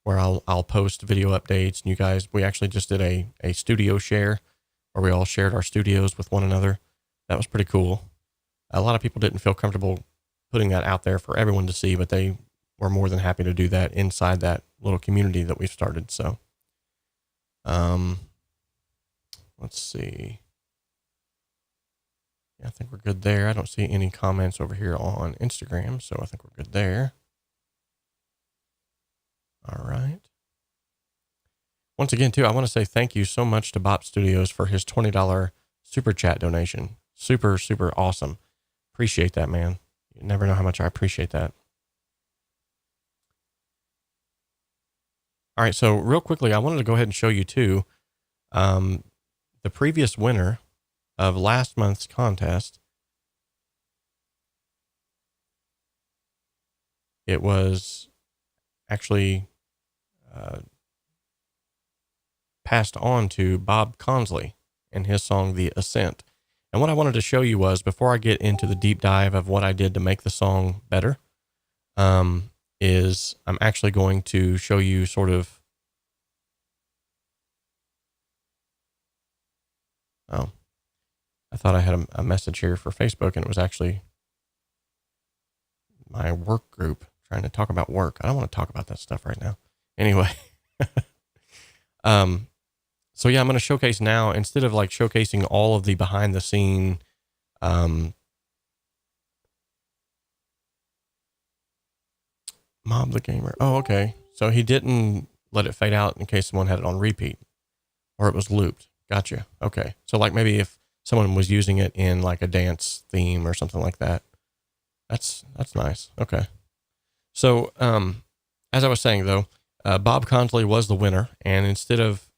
where I'll post video updates. And you guys, we actually just did a studio share where we all shared our studios with one another. That was pretty cool. A lot of people didn't feel comfortable putting that out there for everyone to see, but they were more than happy to do that inside that little community that we've started. So, let's see. Yeah, I think we're good there. I don't see any comments over here on Instagram, so I think we're good there. All right. Once again, too, I want to say thank you so much to Bop Studios for his $20 super chat donation. Super, super awesome. Appreciate that, man. You never know how much I appreciate that. All right, so real quickly, I wanted to go ahead and show you, too, the previous winner of last month's contest. It was actually passed on to Bob Consley and his song, The Ascent. And what I wanted to show you was, before I get into the deep dive of what I did to make the song better, is I'm actually going to show you sort of, oh, I thought I had a message here for Facebook, and it was actually my work group trying to talk about work. I don't want to talk about that stuff right now. Anyway, so yeah, I'm going to showcase now, instead of like showcasing all of the behind the scene, Mob the Gamer. Oh, okay. So he didn't let it fade out in case someone had it on repeat, or it was looped. Gotcha. Okay. So like maybe if someone was using it in like a dance theme or something like that. That's nice. Okay. So, as I was saying though, Bob Consley was the winner, and instead of,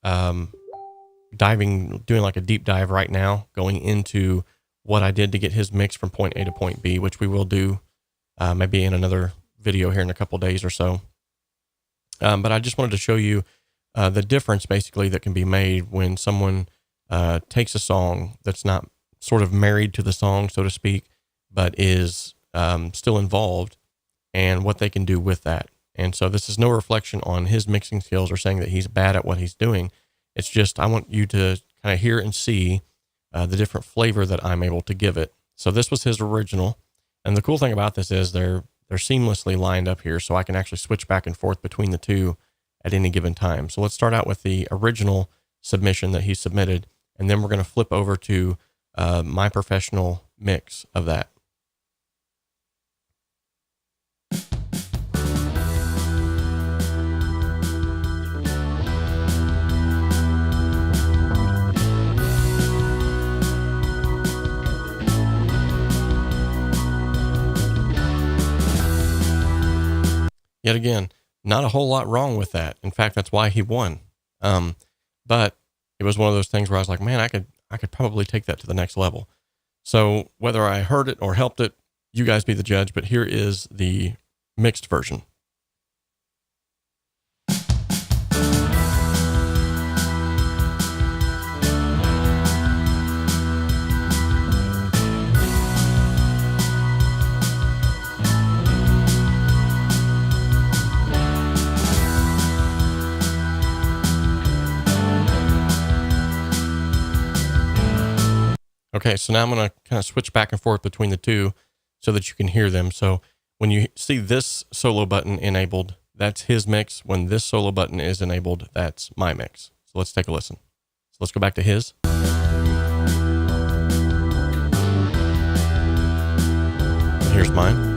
doing like a deep dive right now, going into what I did to get his mix from point A to point B, which we will do, maybe in another video here in a couple days or so. But I just wanted to show you, the difference basically that can be made when someone, takes a song that's not sort of married to the song, so to speak, but is, still involved, and what they can do with that. And so this is no reflection on his mixing skills or saying that he's bad at what he's doing. It's just, I want you to kind of hear and see the different flavor that I'm able to give it. So this was his original. And the cool thing about this is they're seamlessly lined up here, so I can actually switch back and forth between the two at any given time. So let's start out with the original submission that he submitted, and then we're going to flip over to my professional mix of that. Yet again, not a whole lot wrong with that. In fact, that's why he won. But it was one of those things where I was like, man, I could probably take that to the next level. So whether I heard it or helped it, you guys be the judge, but here is the mixed version. Okay, so now I'm going to kind of switch back and forth between the two so that you can hear them. So when you see this solo button enabled, that's his mix. When this solo button is enabled, that's my mix. So let's take a listen. So let's go back to his. Here's mine.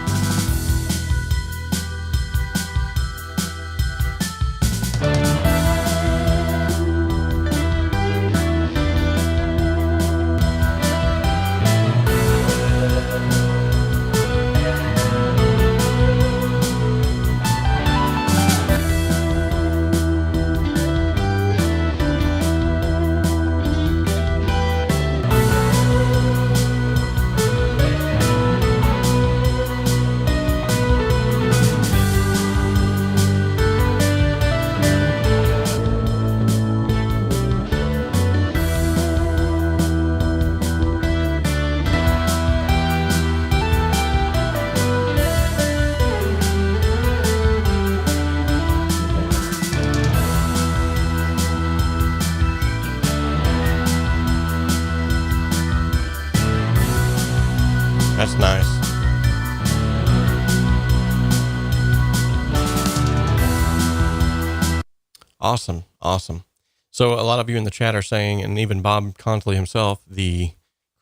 That's nice. Awesome. Awesome. So a lot of you in the chat are saying, and even Bob Consley himself, the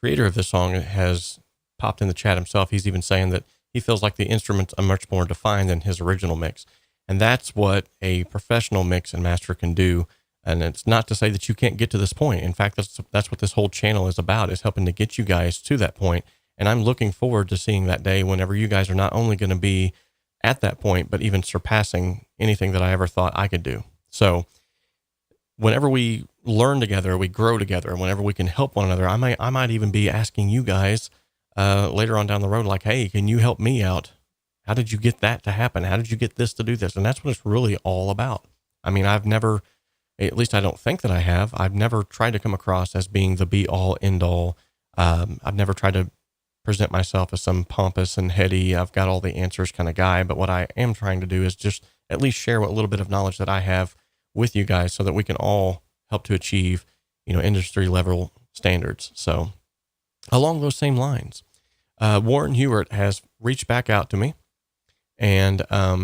creator of this song, has popped in the chat himself. He's even saying that he feels like the instruments are much more defined than his original mix. And that's what a professional mix and master can do. And it's not to say that you can't get to this point. In fact, that's what this whole channel is about, is helping to get you guys to that point. And I'm looking forward to seeing that day whenever you guys are not only going to be at that point, but even surpassing anything that I ever thought I could do. So whenever we learn together, we grow together, and whenever we can help one another, I might even be asking you guys later on down the road, like, hey, can you help me out? How did you get that to happen? How did you get this to do this? And that's what it's really all about. I mean, I've never, at least I don't think that I have, I've never tried to come across as being the be all end all. I've never tried to present myself as some pompous and heady, I've got all the answers kind of guy. But what I am trying to do is just at least share what little bit of knowledge that I have with you guys so that we can all help to achieve, industry level standards. So along those same lines, Warren Hewart has reached back out to me, and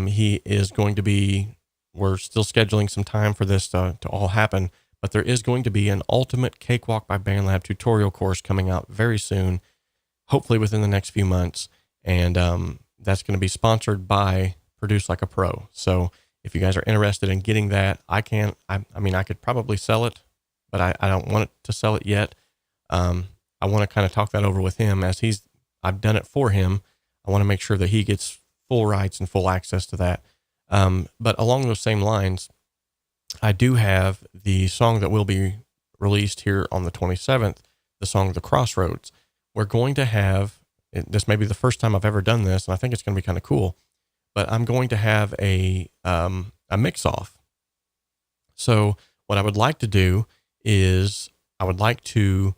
he is going to be, we're still scheduling some time for this to all happen, but there is going to be an Ultimate Cakewalk by BandLab tutorial course coming out very soon, hopefully within the next few months. And that's going to be sponsored by Produce Like a Pro. So if you guys are interested in getting that, I could probably sell it, but I don't want to sell it yet. I want to kind of talk that over with him as I've done it for him. I want to make sure that he gets full rights and full access to that. But along those same lines, I do have the song that will be released here on the 27th, the song The Crossroads. We're going to have, this may be the first time I've ever done this, and I think it's going to be kind of cool, but I'm going to have a mix-off. So what I would like to do is I would like to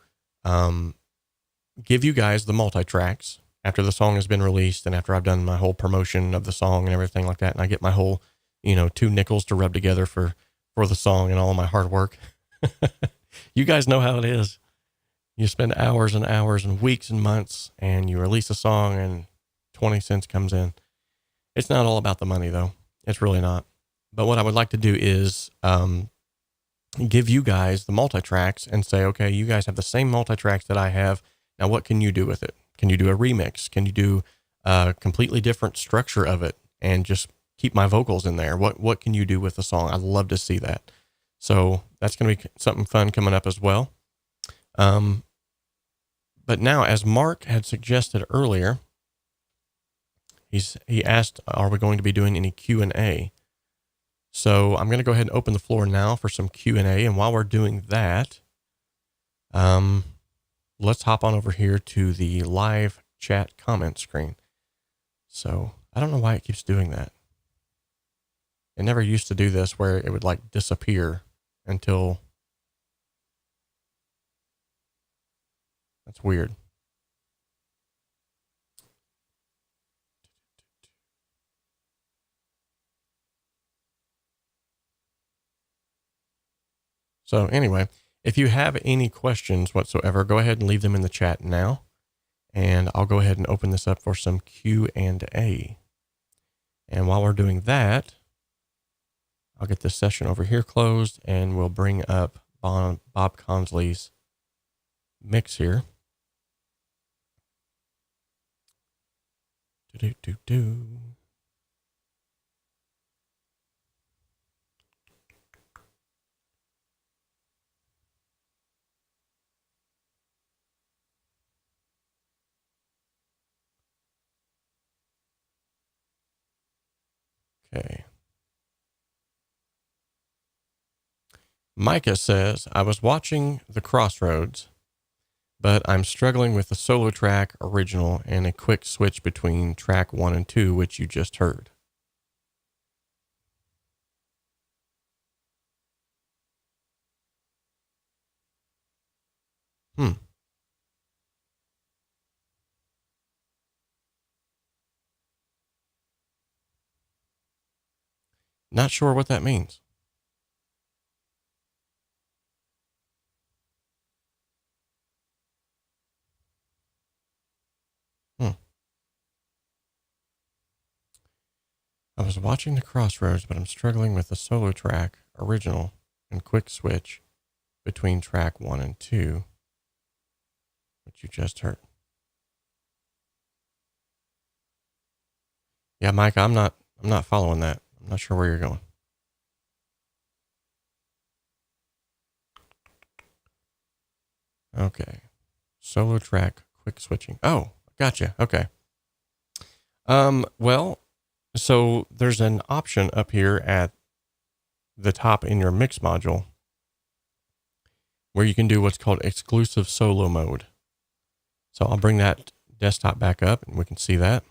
give you guys the multi-tracks after the song has been released and after I've done my whole promotion of the song and everything like that, and I get my whole, 2 nickels to rub together for the song and all of my hard work. You guys know how it is. You spend hours and hours and weeks and months, and you release a song and 20 cents comes in. It's not all about the money, though. It's really not. But what I would like to do is give you guys the multi-tracks and say, okay, you guys have the same multi-tracks that I have. Now, what can you do with it? Can you do a remix? Can you do a completely different structure of it and just keep my vocals in there? What can you do with the song? I'd love to see that. So that's going to be something fun coming up as well. But now, as Mark had suggested earlier, he asked, are we going to be doing any Q&A? So I'm going to go ahead and open the floor now for some Q&A. And while we're doing that, let's hop on over here to the live chat comment screen. So I don't know why it keeps doing that. It never used to do this where it would like disappear until... That's weird. So anyway, if you have any questions whatsoever, go ahead and leave them in the chat now. And I'll go ahead and open this up for some Q&A. And while we're doing that, I'll get this session over here closed and we'll bring up Bob Consley's mix here. Do-do-do-do. Okay. Micah says, I was watching The Crossroads, but I'm struggling with the solo track original and a quick switch between track 1 and 2, which you just heard. Not sure what that means. I was watching The Crossroads, but I'm struggling with the solo track original and quick switch between track 1 and 2, which you just heard. Yeah, Mike, I'm not following that. I'm not sure where you're going. Okay. Solo track, quick switching. Oh, gotcha. Okay. Well, so there's an option up here at the top in your mix module where you can do what's called exclusive solo mode. So I'll bring that desktop back up and we can see that.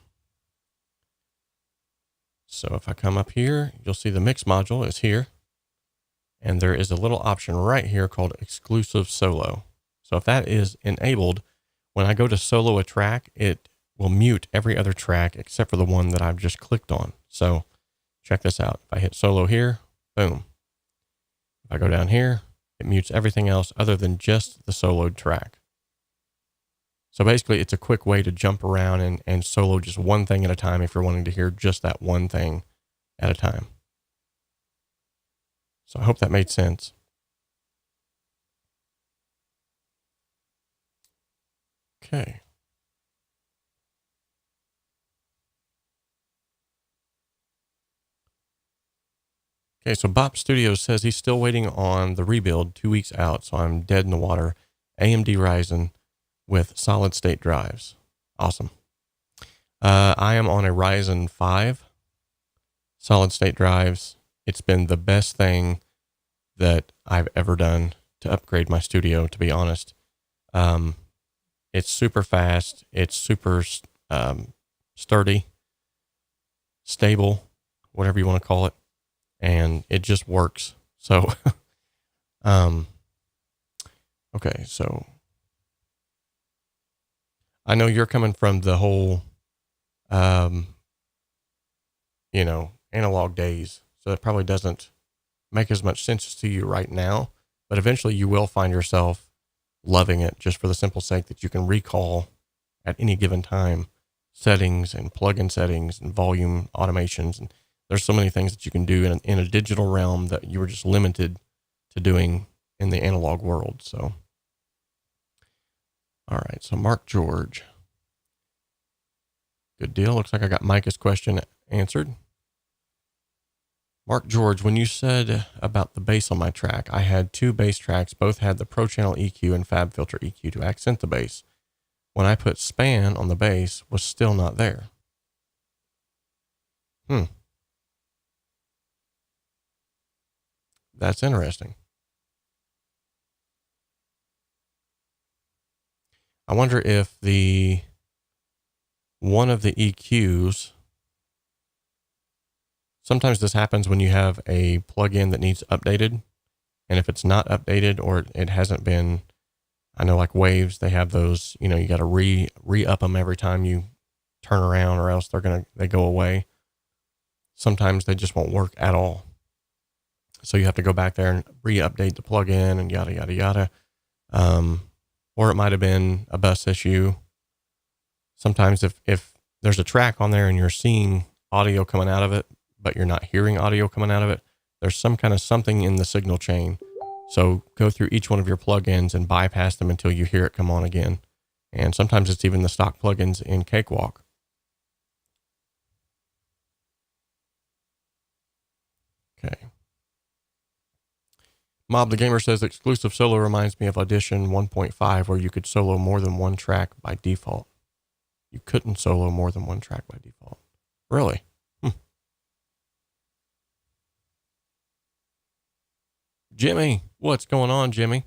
So if I come up here, you'll see the mix module is here. And there is a little option right here called exclusive solo. So if that is enabled, when I go to solo a track, it will mute every other track except for the one that I've just clicked on. So check this out. If I hit solo here, boom. If I go down here, it mutes everything else other than just the soloed track. So basically it's a quick way to jump around and solo just one thing at a time if you're wanting to hear just that one thing at a time. So I hope that made sense. Okay. Okay, so Bop Studios says he's still waiting on the rebuild 2 weeks out, so I'm dead in the water. AMD Ryzen with solid state drives. Awesome. I am on a Ryzen 5 solid state drives. It's been the best thing that I've ever done to upgrade my studio, to be honest. It's super fast. It's super sturdy, stable, whatever you want to call it. And it just works. So, okay. So I know you're coming from the whole, analog days. So it probably doesn't make as much sense to you right now, but eventually you will find yourself loving it just for the simple sake that you can recall at any given time settings and plugin settings and volume automations. And there's so many things that you can do in a digital realm that you were just limited to doing in the analog world. So, all right. So Mark George. Good deal. Looks like I got Micah's question answered. Mark George, when you said about the bass on my track, I had 2 bass tracks. Both had the Pro Channel EQ and Fab Filter EQ to accent the bass. When I put span on the bass, was still not there. That's interesting. I wonder if one of the EQs, sometimes this happens when you have a plugin that needs updated. And if it's not updated or it hasn't been, I know like Waves, they have those, you got to re-up them every time you turn around, or else they go away. Sometimes they just won't work at all. So you have to go back there and re-update the plugin and yada, yada, yada. Or it might've been a bus issue. Sometimes if there's a track on there and you're seeing audio coming out of it, but you're not hearing audio coming out of it, there's some kind of something in the signal chain. So go through each one of your plugins and bypass them until you hear it come on again. And sometimes it's even the stock plugins in Cakewalk. Okay. Mob the Gamer says exclusive solo reminds me of Audition 1.5, where you could solo more than one track by default. You couldn't solo more than one track by default. Really? Jimmy, what's going on, Jimmy?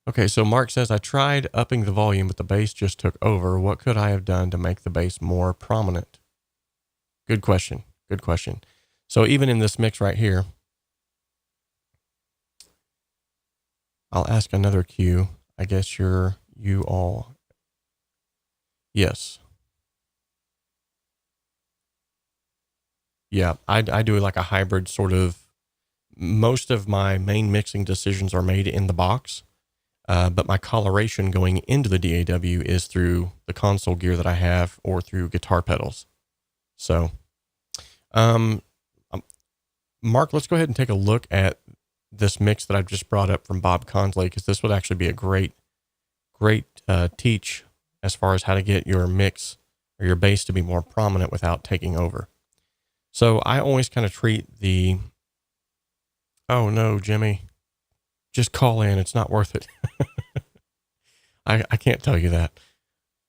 Okay, so Mark says, I tried upping the volume, but the bass just took over. What could I have done to make the bass more prominent? Good question. Good question. So even in this mix right here, I'll ask another cue. I guess you all. Yes. Yeah, I do like a hybrid sort of. Most of my main mixing decisions are made in the box, but my coloration going into the DAW is through the console gear that I have or through guitar pedals. So, Mark, let's go ahead and take a look at this mix that I've just brought up from Bob Consley, because this would actually be a great teach as far as how to get your mix or your bass to be more prominent without taking over. So I always kind of treat oh no, Jimmy, just call in. It's not worth it. I can't tell you that.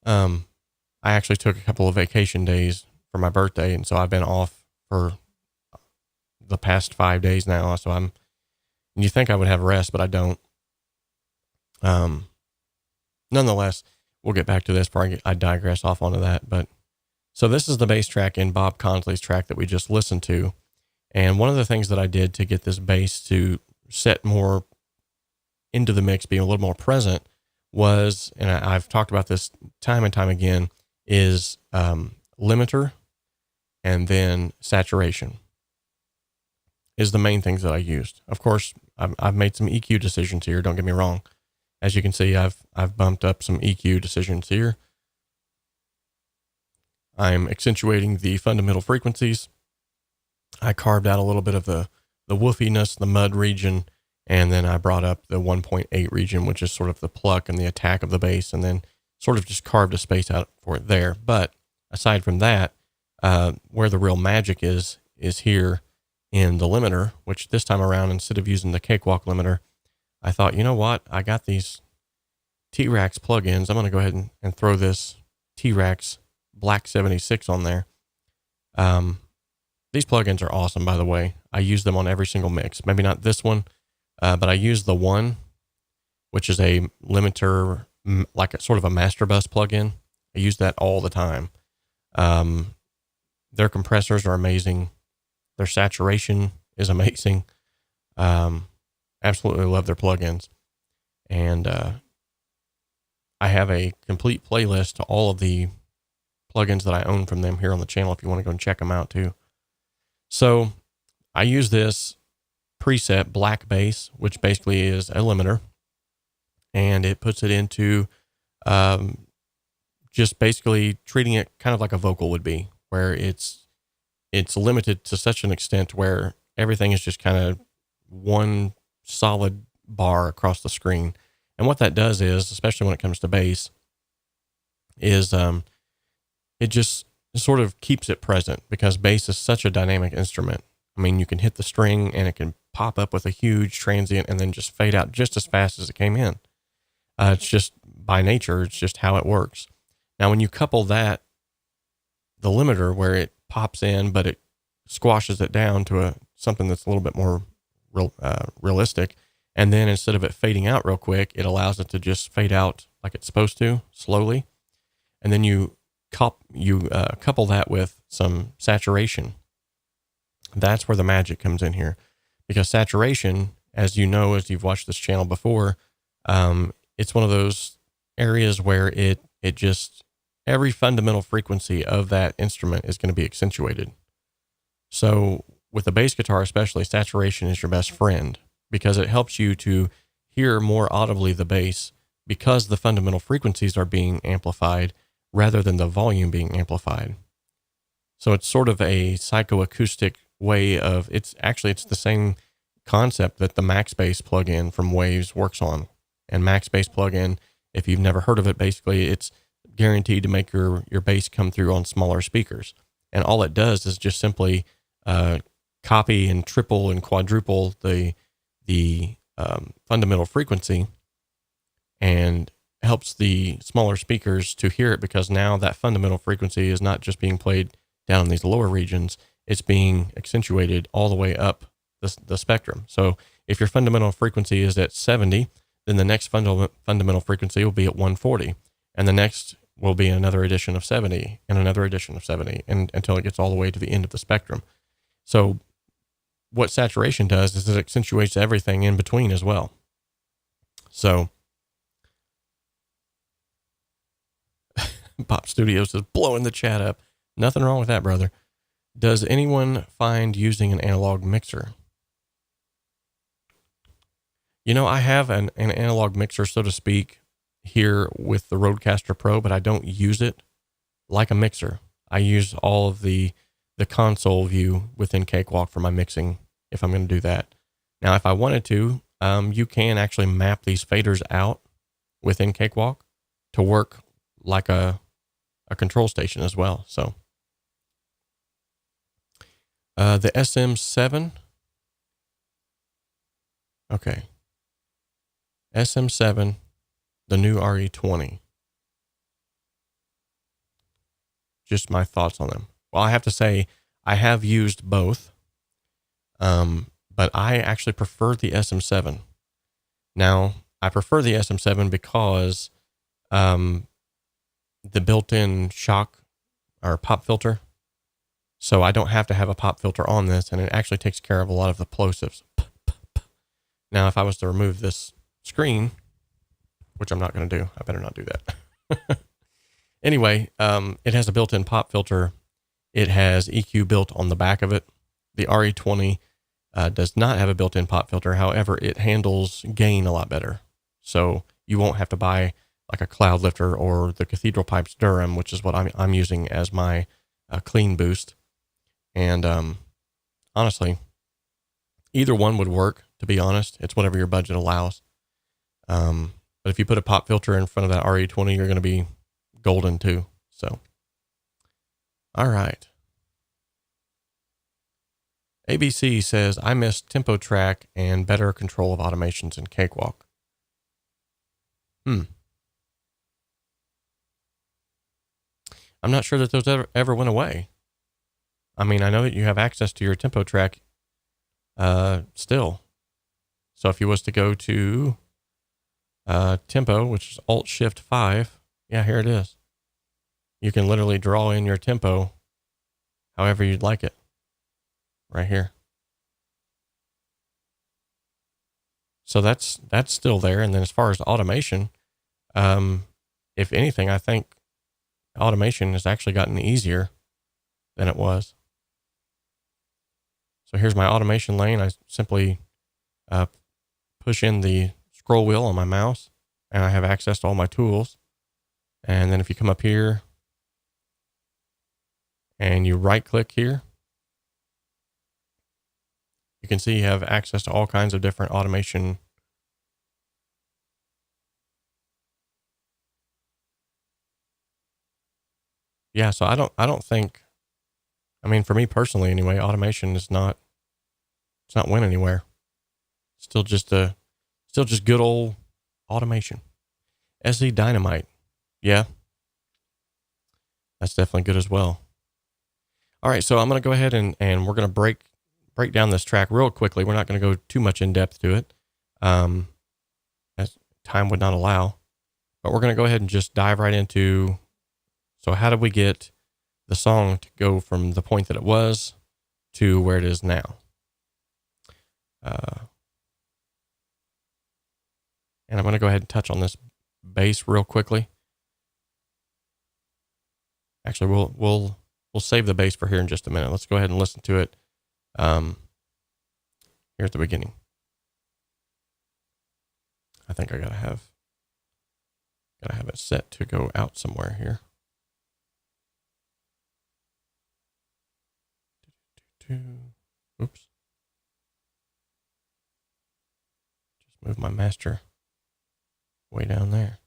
I actually took a couple of vacation days for my birthday, and so I've been off for the past 5 days now. So you think I would have rest, but I don't. Nonetheless, we'll get back to this before I digress off onto that. But so this is the bass track in Bob Consley's track that we just listened to. And one of the things that I did to get this bass to set more into the mix, be a little more present, was, and I've talked about this time and time again, is limiter and then saturation is the main things that I used. Of course, I've made some EQ decisions here. Don't get me wrong. As you can see, I've bumped up some EQ decisions here. I'm accentuating the fundamental frequencies. I carved out a little bit of the woofiness, the mud region, and then I brought up the 1.8 region, which is sort of the pluck and the attack of the bass, and then sort of just carved a space out for it there. But aside from that, where the real magic is here in the limiter, which this time around, instead of using the Cakewalk limiter, I thought, you know what? I got these T-Rax plugins. I'm going to go ahead and throw this T-Rax Black 76 on there. These plugins are awesome, by the way. I use them on every single mix. Maybe not this one, but I use the one, which is a limiter, like a sort of a master bus plugin. I use that all the time. Their compressors are amazing. Their saturation is amazing. Absolutely love their plugins. And I have a complete playlist to all of the plugins that I own from them here on the channel if you want to go and check them out too. So I use this preset Black Bass, which basically is a limiter, and it puts it into just basically treating it kind of like a vocal would be, where it's limited to such an extent where everything is just kind of one solid bar across the screen. And what that does is, especially when it comes to bass, is it just sort of keeps it present, because bass is such a dynamic instrument. I mean, you can hit the string and it can pop up with a huge transient and then just fade out just as fast as it came in. It's just by nature, it's just how it works. Now, when you couple that, the limiter where it pops in, but it squashes it down to something that's a little bit more realistic. And then instead of it fading out real quick, it allows it to just fade out like it's supposed to, slowly. And then you couple that with some saturation. That's where the magic comes in here, because saturation, as you know, as you've watched this channel before, it's one of those areas where it just, every fundamental frequency of that instrument is going to be accentuated. So with the bass guitar, especially, saturation is your best friend, because it helps you to hear more audibly the bass, because the fundamental frequencies are being amplified rather than the volume being amplified. So it's sort of a psychoacoustic way of, it's the same concept that the MaxBass plugin from Waves works on. And MaxBass plugin, if you've never heard of it, basically it's guaranteed to make your bass come through on smaller speakers. And all it does is just simply copy and triple and quadruple the fundamental frequency, and helps the smaller speakers to hear it, because now that fundamental frequency is not just being played down in these lower regions, it's being accentuated all the way up the spectrum. So if your fundamental frequency is at 70, then the next fundamental frequency will be at 140, and the next will be another addition of 70 and another addition of 70, and until it gets all the way to the end of the spectrum. So what saturation does is it accentuates everything in between as well. So Pop Studios is blowing the chat up. Nothing wrong with that, brother. Does anyone find using an analog mixer? You know, I have an analog mixer, so to speak, here with the Rodecaster Pro, but I don't use it like a mixer. I use all of the console view within Cakewalk for my mixing, if I'm going to do that. Now, if I wanted to, you can actually map these faders out within Cakewalk to work like a control station as well. So the SM7. Okay. SM7, the new RE20. Just my thoughts on them. Well, I have to say, I have used both, but I actually prefer the SM7. Now, I prefer the SM7 because the built-in shock or pop filter. So I don't have to have a pop filter on this, and it actually takes care of a lot of the plosives. Now, if I was to remove this screen, which I'm not going to do, I better not do that. Anyway, it has a built-in pop filter. It has EQ built on the back of it. The RE20 does not have a built-in pop filter. However, it handles gain a lot better. So you won't have to buy like a Cloud Lifter or the Cathedral Pipes Durham, which is what I'm using as my clean boost. And honestly, either one would work, to be honest. It's whatever your budget allows. But if you put a pop filter in front of that RE20, you're going to be golden too. So, all right. ABC says, I miss Tempo Track and better control of automations in Cakewalk. I'm not sure that those ever went away. I mean, I know that you have access to your Tempo Track still. So if you was to go to Tempo, which is Alt-Shift-5, yeah, here it is. You can literally draw in your tempo however you'd like it. Right here. So that's still there. And then as far as automation, if anything, I think automation has actually gotten easier than it was. So here's my automation lane. I simply push in the scroll wheel on my mouse, and I have access to all my tools. And then if you come up here and you right click here, you can see you have access to all kinds of different automation. Yeah, so I don't think, I mean, for me personally anyway, automation is not, it's not went anywhere. Still just good old automation. SE Dynamite. Yeah. That's definitely good as well. All right, so I'm going to go ahead and we're going to break down this track real quickly. We're not going to go too much in depth to it, as time would not allow. But we're going to go ahead and just dive right into, so how did we get the song to go from the point that it was to where it is now? And I'm going to go ahead and touch on this bass real quickly. Actually, we'll save the bass for here in just a minute. Let's go ahead and listen to it here at the beginning. I think I gotta have it set to go out somewhere here. Oops. Just move my master way down there.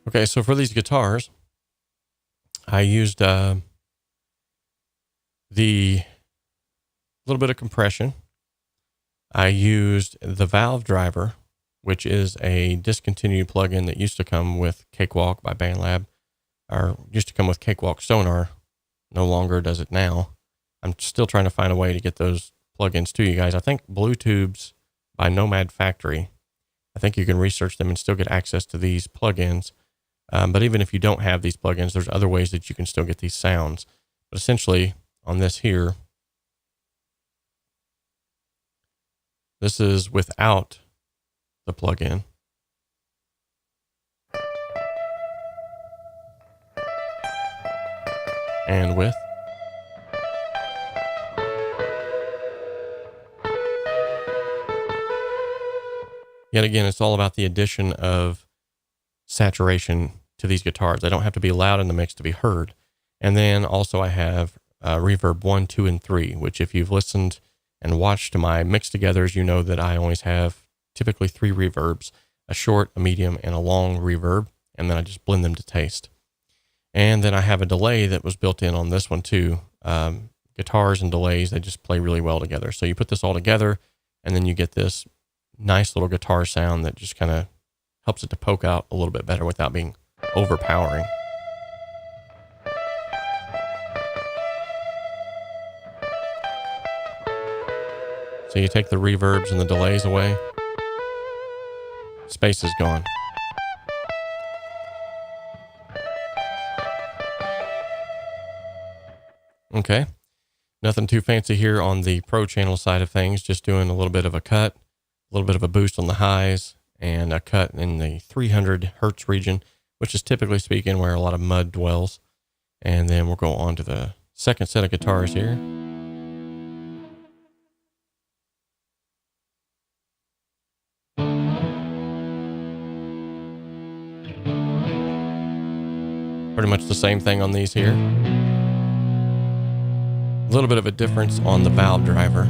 Okay, so for these guitars, I used the little bit of compression. I used the Valve Driver, which is a discontinued plugin that used to come with Cakewalk by BandLab, or used to come with Cakewalk Sonar. No longer does it now. I'm still trying to find a way to get those plugins to you guys. I think Bluetubes by Nomad Factory, I think you can research them and still get access to these plugins. But even if you don't have these plugins, there's other ways that you can still get these sounds. But essentially, on this here, this is without the plugin. And with. Yet again, it's all about the addition of saturation to these guitars. They don't have to be loud in the mix to be heard. And then also I have reverb 1, 2, and 3, which if you've listened and watched my mix togethers, you know that I always have typically 3 reverbs, a short, a medium, and a long reverb, and then I just blend them to taste. And then I have a delay that was built in on this one too. Guitars and delays, they just play really well together. So you put this all together, and then you get this nice little guitar sound that just kind of helps it to poke out a little bit better without being overpowering. So you take the reverbs and the delays away, space is gone. Okay, nothing too fancy here on the Pro channel side of things, just doing a little bit of a cut, a little bit of a boost on the highs, and a cut in the 300 hertz region, which is typically speaking where a lot of mud dwells. And then we'll go on to the second set of guitars here. Pretty much the same thing on these here. A little bit of a difference on the Valve Driver.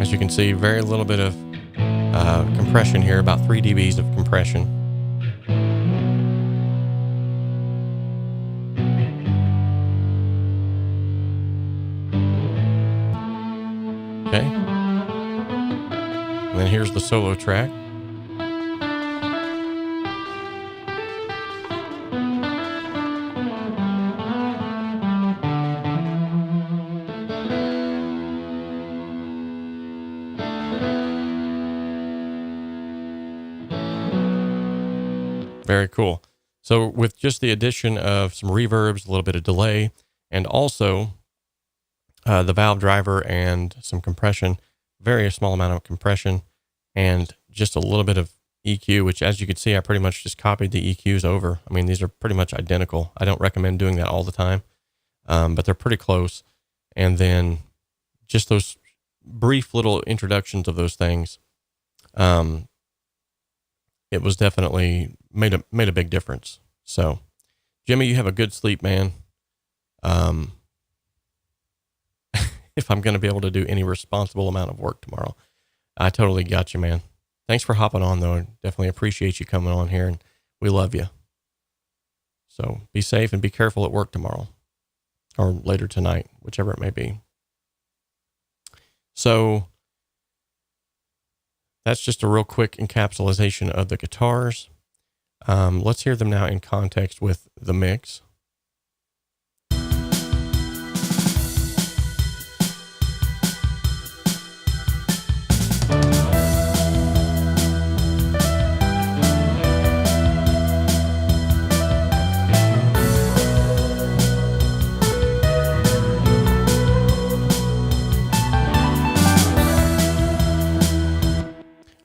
As you can see, very little bit of compression here, about 3 dBs of compression. Okay. And then here's the solo track. Very cool. So with just the addition of some reverbs, a little bit of delay, and also the valve driver and some compression, very small amount of compression, and just a little bit of EQ, which as you can see, I pretty much just copied the EQs over. I mean, these are pretty much identical. I don't recommend doing that all the time, but they're pretty close. And then just those brief little introductions of those things, it was definitely made a big difference. So, Jimmy, you have a good sleep, man. If I'm going to be able to do any responsible amount of work tomorrow, I totally got you, man. Thanks for hopping on, though. Definitely appreciate you coming on here, and we love you. So be safe and be careful at work tomorrow or later tonight, whichever it may be. So that's just a real quick encapsulation of the guitars. Let's hear them now in context with the mix.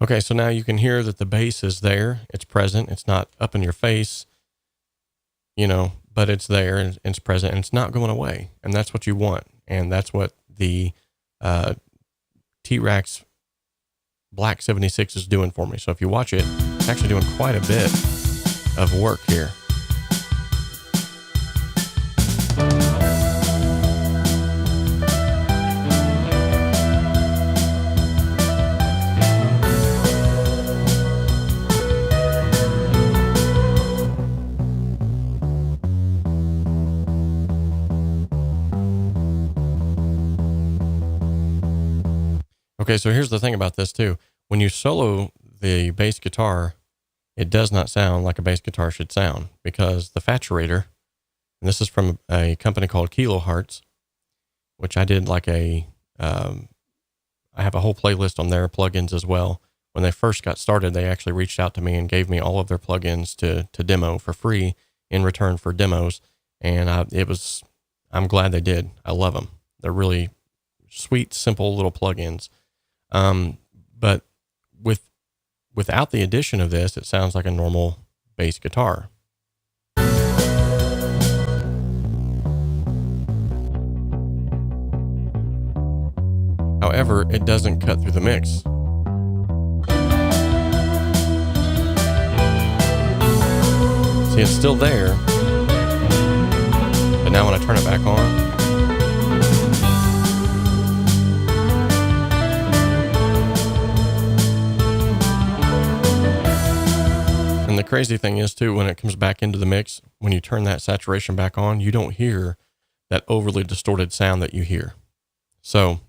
Okay, so now you can hear that the bass is there. It's present. It's not up in your face, but it's there and it's present and it's not going away. And that's what you want. And that's what the T-Rex Black 76 is doing for me. So if you watch it, it's actually doing quite a bit of work here. Okay, so here's the thing about this too. When you solo the bass guitar, it does not sound like a bass guitar should sound, because the Faturator, and this is from a company called Kilohertz, which I did I have a whole playlist on their plugins as well. When they first got started, they actually reached out to me and gave me all of their plugins to demo for free in return for demos. And I'm glad they did. I love them. They're really sweet, simple little plugins. But without the addition of this, it sounds like a normal bass guitar. However, it doesn't cut through the mix. See, it's still there, but now when I turn it back on, and the crazy thing is too, when it comes back into the mix, when you turn that saturation back on, you don't hear that overly distorted sound that you hear. So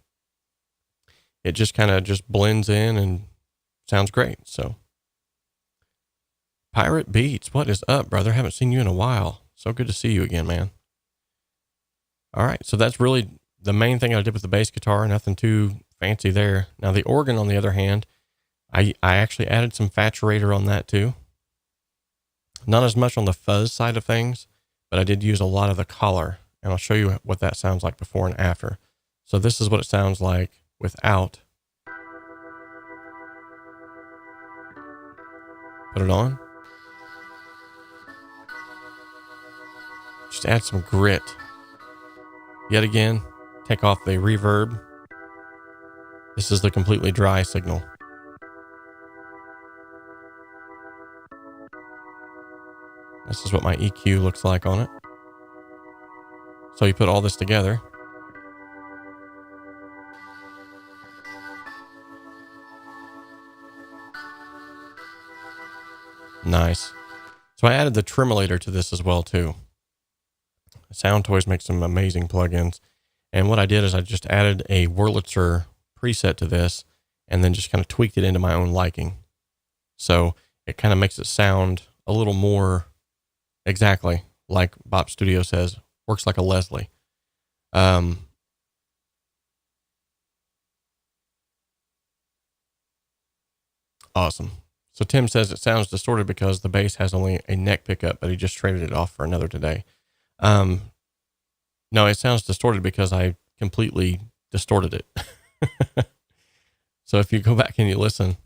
it just kind of just blends in and sounds great. So Pirate Beats, what is up, brother? Haven't seen you in a while. So good to see you again, man. All right. So that's really the main thing I did with the bass guitar. Nothing too fancy there. Now the organ, on the other hand, I actually added some Faturator on that too. Not as much on the fuzz side of things, but I did use a lot of the collar, and I'll show you what that sounds like before and after. So this is what it sounds like without. Put it on. Just add some grit. Yet again, take off the reverb. This is the completely dry signal. This is what my EQ looks like on it. So you put all this together. Nice. So I added the Tremolator to this as well too. Soundtoys makes some amazing plugins. And what I did is I just added a Wurlitzer preset to this and then just kind of tweaked it into my own liking. So it kind of makes it sound a little more exactly like Bop Studio says, works like a Leslie. Awesome. So Tim says it sounds distorted because the bass has only a neck pickup, but he just traded it off for another today. No, it sounds distorted because I completely distorted it. So if you go back and you listen,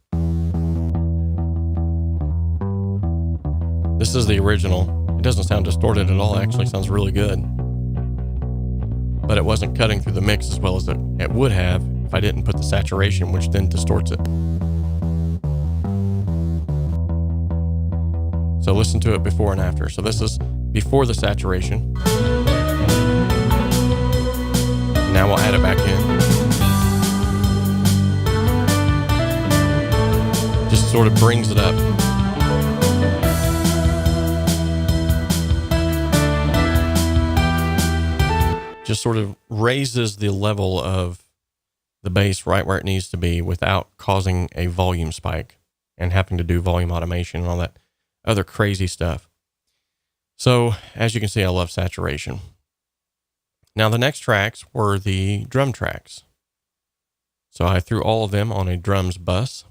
this is the original. It doesn't sound distorted at all. It actually sounds really good. But it wasn't cutting through the mix as well as it would have if I didn't put the saturation, which then distorts it. So listen to it before and after. So this is before the saturation. Now we'll add it back in. Just sort of brings it up. Just sort of raises the level of the bass right where it needs to be without causing a volume spike and having to do volume automation and all that other crazy stuff. So as you can see, I love saturation. Now the next tracks were the drum tracks. So I threw all of them on a drums bus.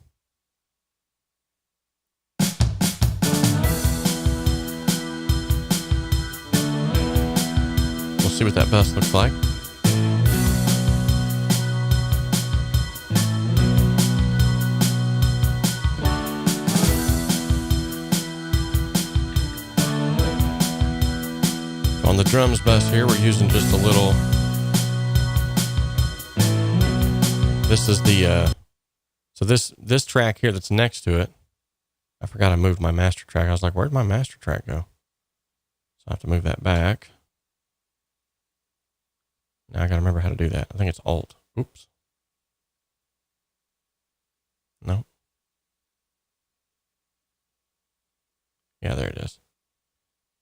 We'll see what that bus looks like. On the drums bus here, we're using just a little. This is the, so this track here that's next to it, I forgot I moved my master track. I was like, where'd my master track go? So I have to move that back. Now I got to remember how to do that. I think it's Alt. Oops. No. Yeah, there it is.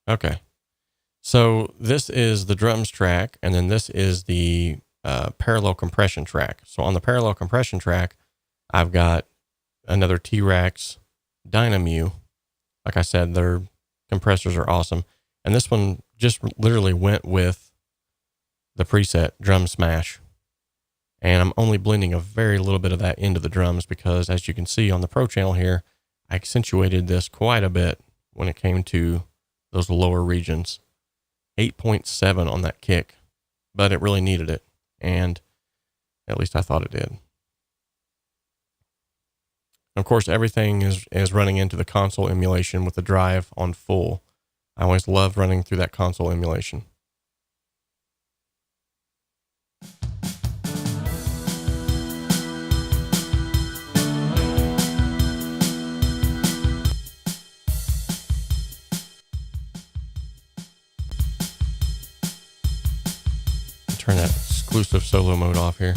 Okay. So this is the drums track, and then this is the parallel compression track. So on the parallel compression track, I've got another T-Rex Dynamu. Like I said, their compressors are awesome. And this one just literally went with the preset Drum Smash. And I'm only blending a very little bit of that into the drums because, as you can see on the Pro channel here, I accentuated this quite a bit when it came to those lower regions. 8.7 on that kick, but it really needed it, and at least I thought it did. Of course, everything is running into the console emulation with the drive on full. I always love running through that console emulation. Turn that exclusive solo mode off here.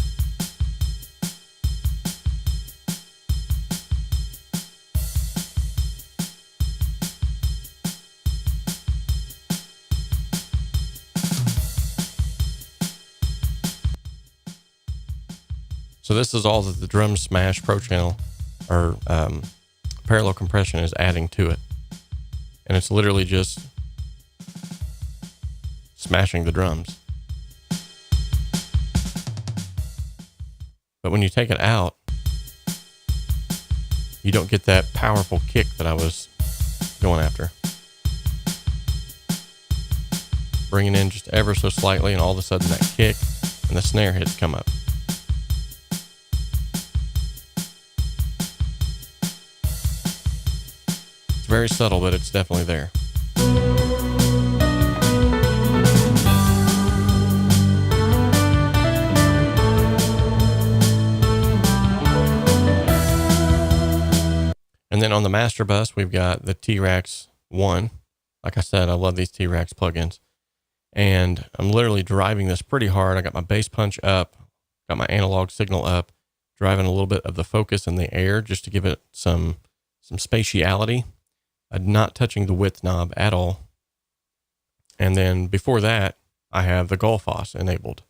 So this is all that the Drum Smash Pro channel or parallel compression is adding to it. And it's literally just smashing the drums. But when you take it out, you don't get that powerful kick that I was going after. Bringing in just ever so slightly, and all of a sudden that kick and the snare hits come up. It's very subtle, but it's definitely there. And then on the master bus, we've got the T-Rex 1. Like I said, I love these T-Rex plugins. And I'm literally driving this pretty hard. I got my bass punch up, got my analog signal up, driving a little bit of the focus in the air just to give it some spatiality. I'm not touching the width knob at all. And then before that, I have the Gullfoss enabled.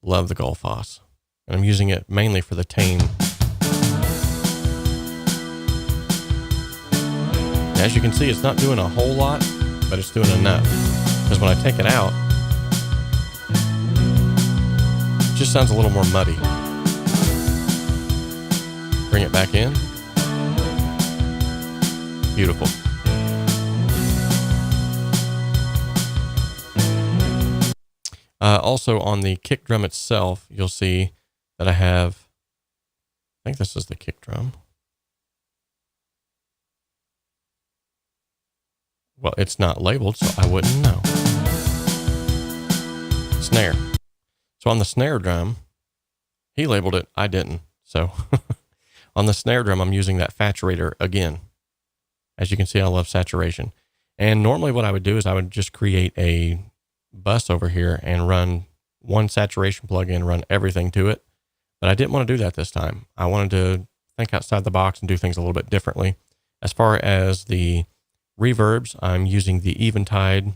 Love the Gullfoss. And I'm using it mainly for the tame. As you can see, it's not doing a whole lot, but it's doing enough. Because when I take it out, it just sounds a little more muddy. Bring it back in. Beautiful. Also on the kick drum itself, you'll see that I think this is the kick drum. Well, it's not labeled, so I wouldn't know. Snare. So on the snare drum, he labeled it, I didn't. So on the snare drum, I'm using that Faturator again. As you can see, I love saturation. And normally what I would do is I would just create a bus over here and run one saturation plugin, run everything to it. But I didn't want to do that this time. I wanted to think outside the box and do things a little bit differently. As far as the reverbs, I'm using the Eventide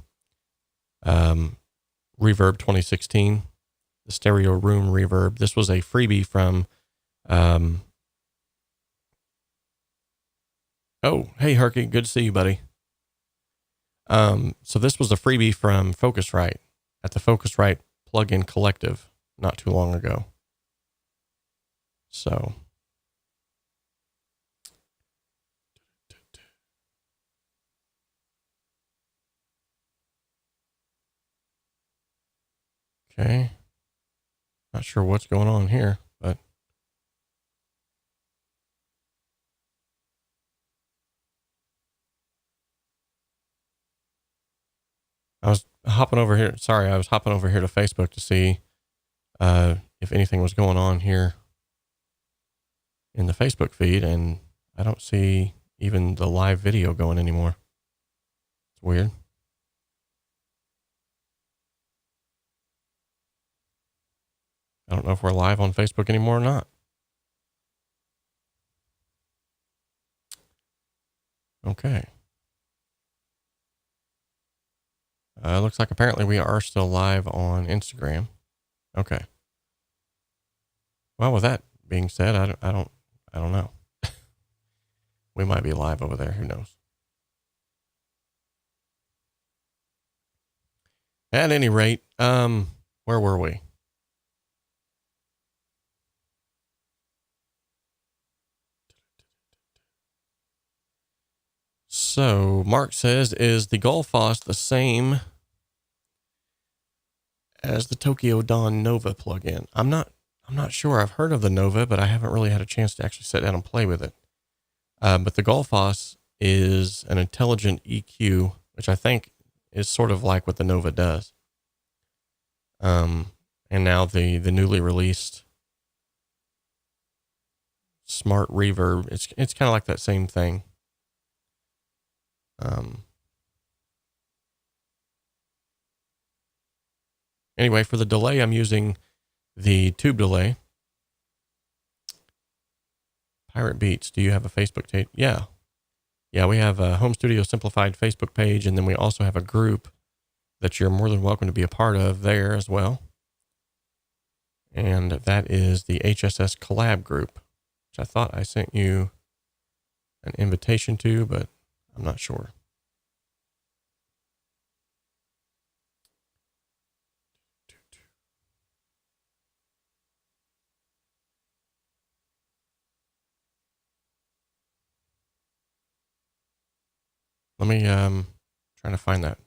Reverb 2016, the Stereo Room Reverb. This was a freebie from, oh, hey, Herky, good to see you, buddy. So this was a freebie from Focusrite at the Focusrite Plugin Collective not too long ago. So okay, not sure what's going on here, but I was hopping over here. Sorry, I was hopping over here to Facebook to see if anything was going on here in the Facebook feed, and I don't see even the live video going anymore. It's weird. I don't know if we're live on Facebook anymore or not. Okay. Looks like apparently we are still live on Instagram. Okay. Well, with that being said, I don't know. We might be live over there. Who knows? At any rate, where were we? So Mark says, is the Gullfoss the same as the Tokyo Dawn Nova plugin? I'm not sure. I've heard of the Nova, but I haven't really had a chance to actually sit down and play with it. But the Gullfoss is an intelligent EQ, which I think is sort of like what the Nova does. And now the newly released Smart Reverb, it's kind of like that same thing. Anyway, for the delay, I'm using the tube delay. Pirate Beats, do you have a Facebook page? Yeah. Yeah, we have a Home Studio Simplified Facebook page, and then we also have a group that you're more than welcome to be a part of there as well. And that is the HSS Collab group, which I thought I sent you an invitation to, but I'm not sure. Let me, trying to find that.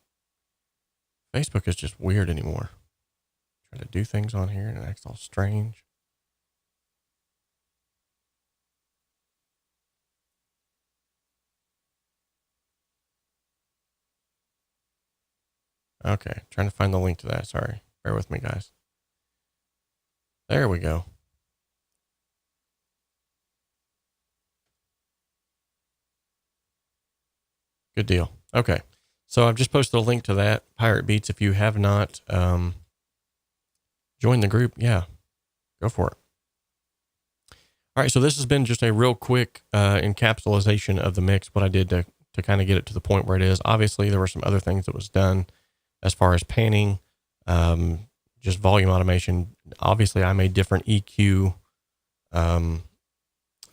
Facebook is just weird anymore. Try to do things on here and it acts all strange. Okay, trying to find the link to that. Sorry, bear with me, guys. There we go. Good deal. Okay, so I've just posted a link to that, Pirate Beats. If you have not joined the group, yeah, go for it. All right, so this has been just a real quick encapsulation of the mix, what I did to kind of get it to the point where it is. Obviously, there were some other things that was done as far as panning, just volume automation. Obviously, I made different EQ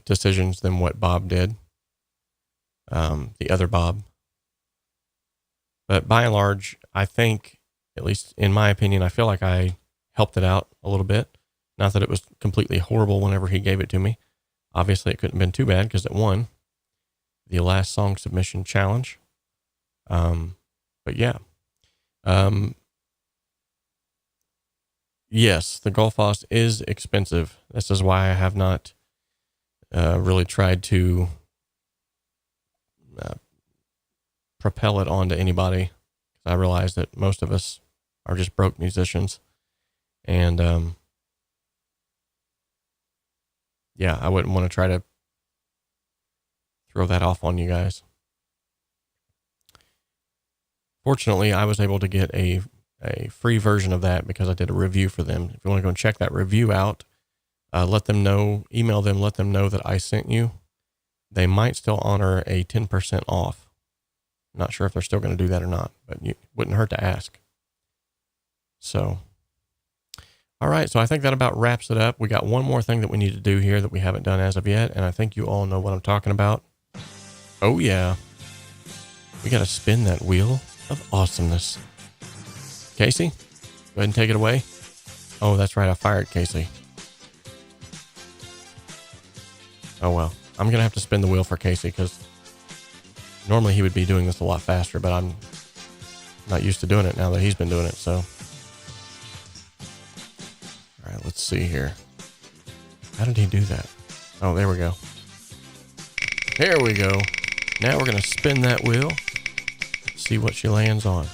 decisions than what Bob did, the other Bob. But by and large, I think, at least in my opinion, I feel like I helped it out a little bit. Not that it was completely horrible whenever he gave it to me. Obviously, it couldn't have been too bad because it won the last song submission challenge. But yeah. yes, the Gullfoss is expensive. This is why I have not really tried to propel it onto anybody. I realize that most of us are just broke musicians. And yeah, I wouldn't want to try to throw that off on you guys. Fortunately, I was able to get a free version of that because I did a review for them. If you want to go and check that review out, let them know, email them, let them know that I sent you. They might still honor a 10% off. I'm not sure if they're still going to do that or not, but it wouldn't hurt to ask. So, all right. So I think that about wraps it up. We got one more thing that we need to do here that we haven't done as of yet. And I think you all know what I'm talking about. Oh yeah. We got to spin that wheel of awesomeness. Casey, go ahead and take it away. Oh, that's right. I fired Casey. Oh, well, I'm going to have to spin the wheel for Casey because normally he would be doing this a lot faster, but I'm not used to doing it now that he's been doing it. So, all right, let's see here. How did he do that? Oh, there we go. There we go. Now we're going to spin that wheel. See what she lands on.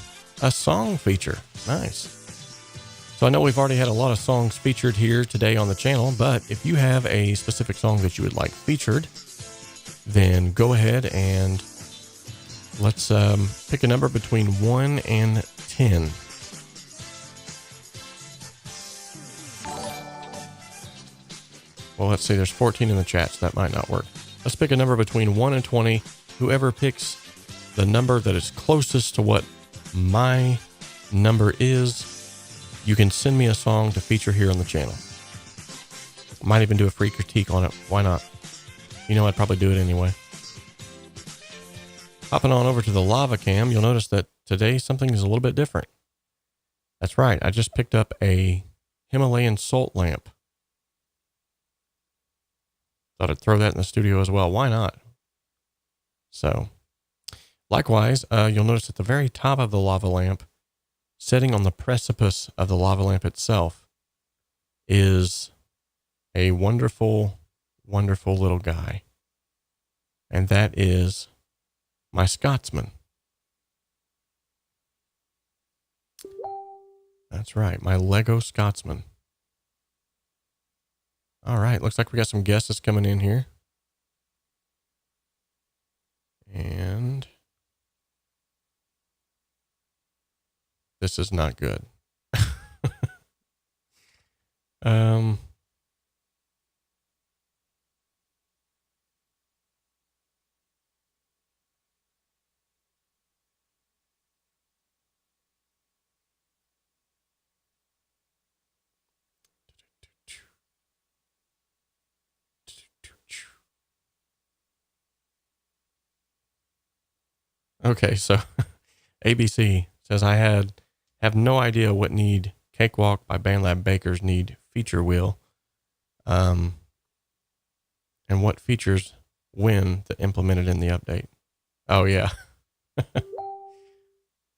A song feature. Nice. So I know we've already had a lot of songs featured here today on the channel, but if you have a specific song that you would like featured, then go ahead and let's pick a number between 1 and 10. Well, let's see. There's 14 in the chat, so that might not work. Let's pick a number between 1 and 20. Whoever picks the number that is closest to what my number is, you can send me a song to feature here on the channel. Might even do a free critique on it. Why not? You know, I'd probably do it anyway. Hopping on over to the Lava Cam, you'll notice that today something is a little bit different. That's right. I just picked up a Himalayan salt lamp. Thought I'd throw that in the studio as well. Why not? So, likewise, you'll notice at the very top of the lava lamp, sitting on the precipice of the lava lamp itself, is a wonderful, wonderful little guy. And that is my Scotsman. That's right, my Lego Scotsman. All right, looks like we got some guesses coming in here. And this is not good. Okay, so ABC says I have no idea what need Cakewalk by BandLab Bakers need feature wheel, and what features when that implemented in the update. Oh yeah.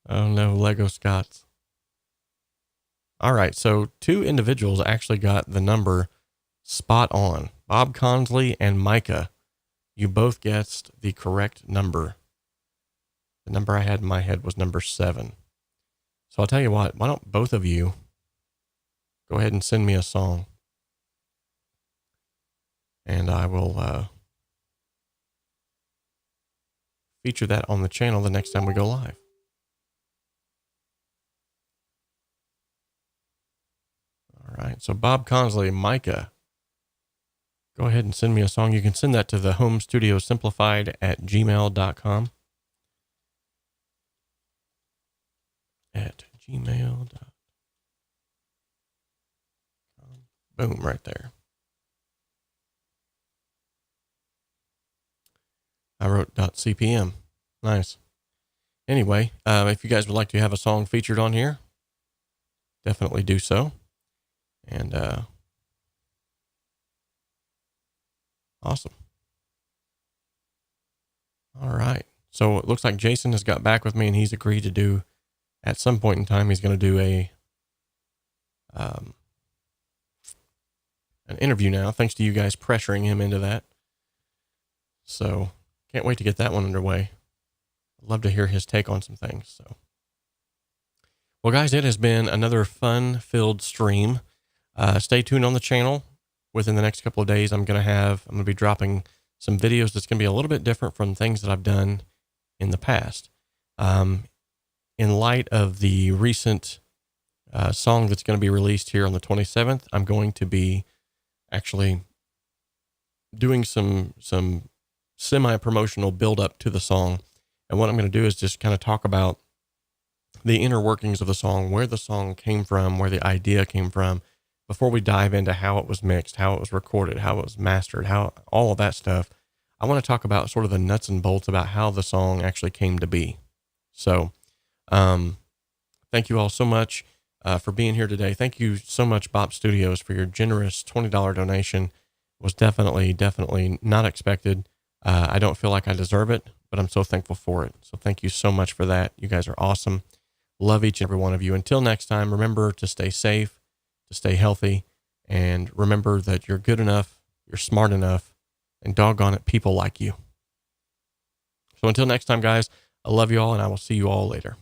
Oh no, Lego Scots. All right, so two individuals actually got the number spot on. Bob Consley and Micah. You both guessed the correct number. The number I had in my head was number 7. So I'll tell you what, why don't both of you go ahead and send me a song, and I will feature that on the channel the next time we go live. All right, so Bob Consley, Micah, go ahead and send me a song. You can send that to the home studio simplified at gmail.com. At gmail.com. Boom, right there. I wrote .cpm. Nice. Anyway, if you guys would like to have a song featured on here, definitely do so. And awesome. All right. So it looks like Jason has got back with me, and he's agreed to do, at some point in time, he's going to do a an interview now, thanks to you guys pressuring him into that. So can't wait to get that one underway. I'd love to hear his take on some things. So, well, guys, it has been another fun-filled stream. Stay tuned on the channel. Within the next couple of days, I'm going to be dropping some videos that's going to be a little bit different from things that I've done in the past. In light of the recent song that's going to be released here on the 27th, I'm going to be actually doing some semi-promotional build-up to the song. And what I'm going to do is just kind of talk about the inner workings of the song, where the song came from, where the idea came from, before we dive into how it was mixed, how it was recorded, how it was mastered, how all of that stuff. I want to talk about sort of the nuts and bolts about how the song actually came to be. So, thank you all so much for being here today. Thank you so much, Bop Studios, for your generous $20 donation. It was definitely not expected. I don't feel like I deserve it, but I'm so thankful for it. So thank you so much for that. You guys are awesome. Love each and every one of you. Until next time, remember to stay safe, to stay healthy, and remember that you're good enough, you're smart enough, and doggone it, people like you. So until next time, guys, I love you all, and I will see you all later.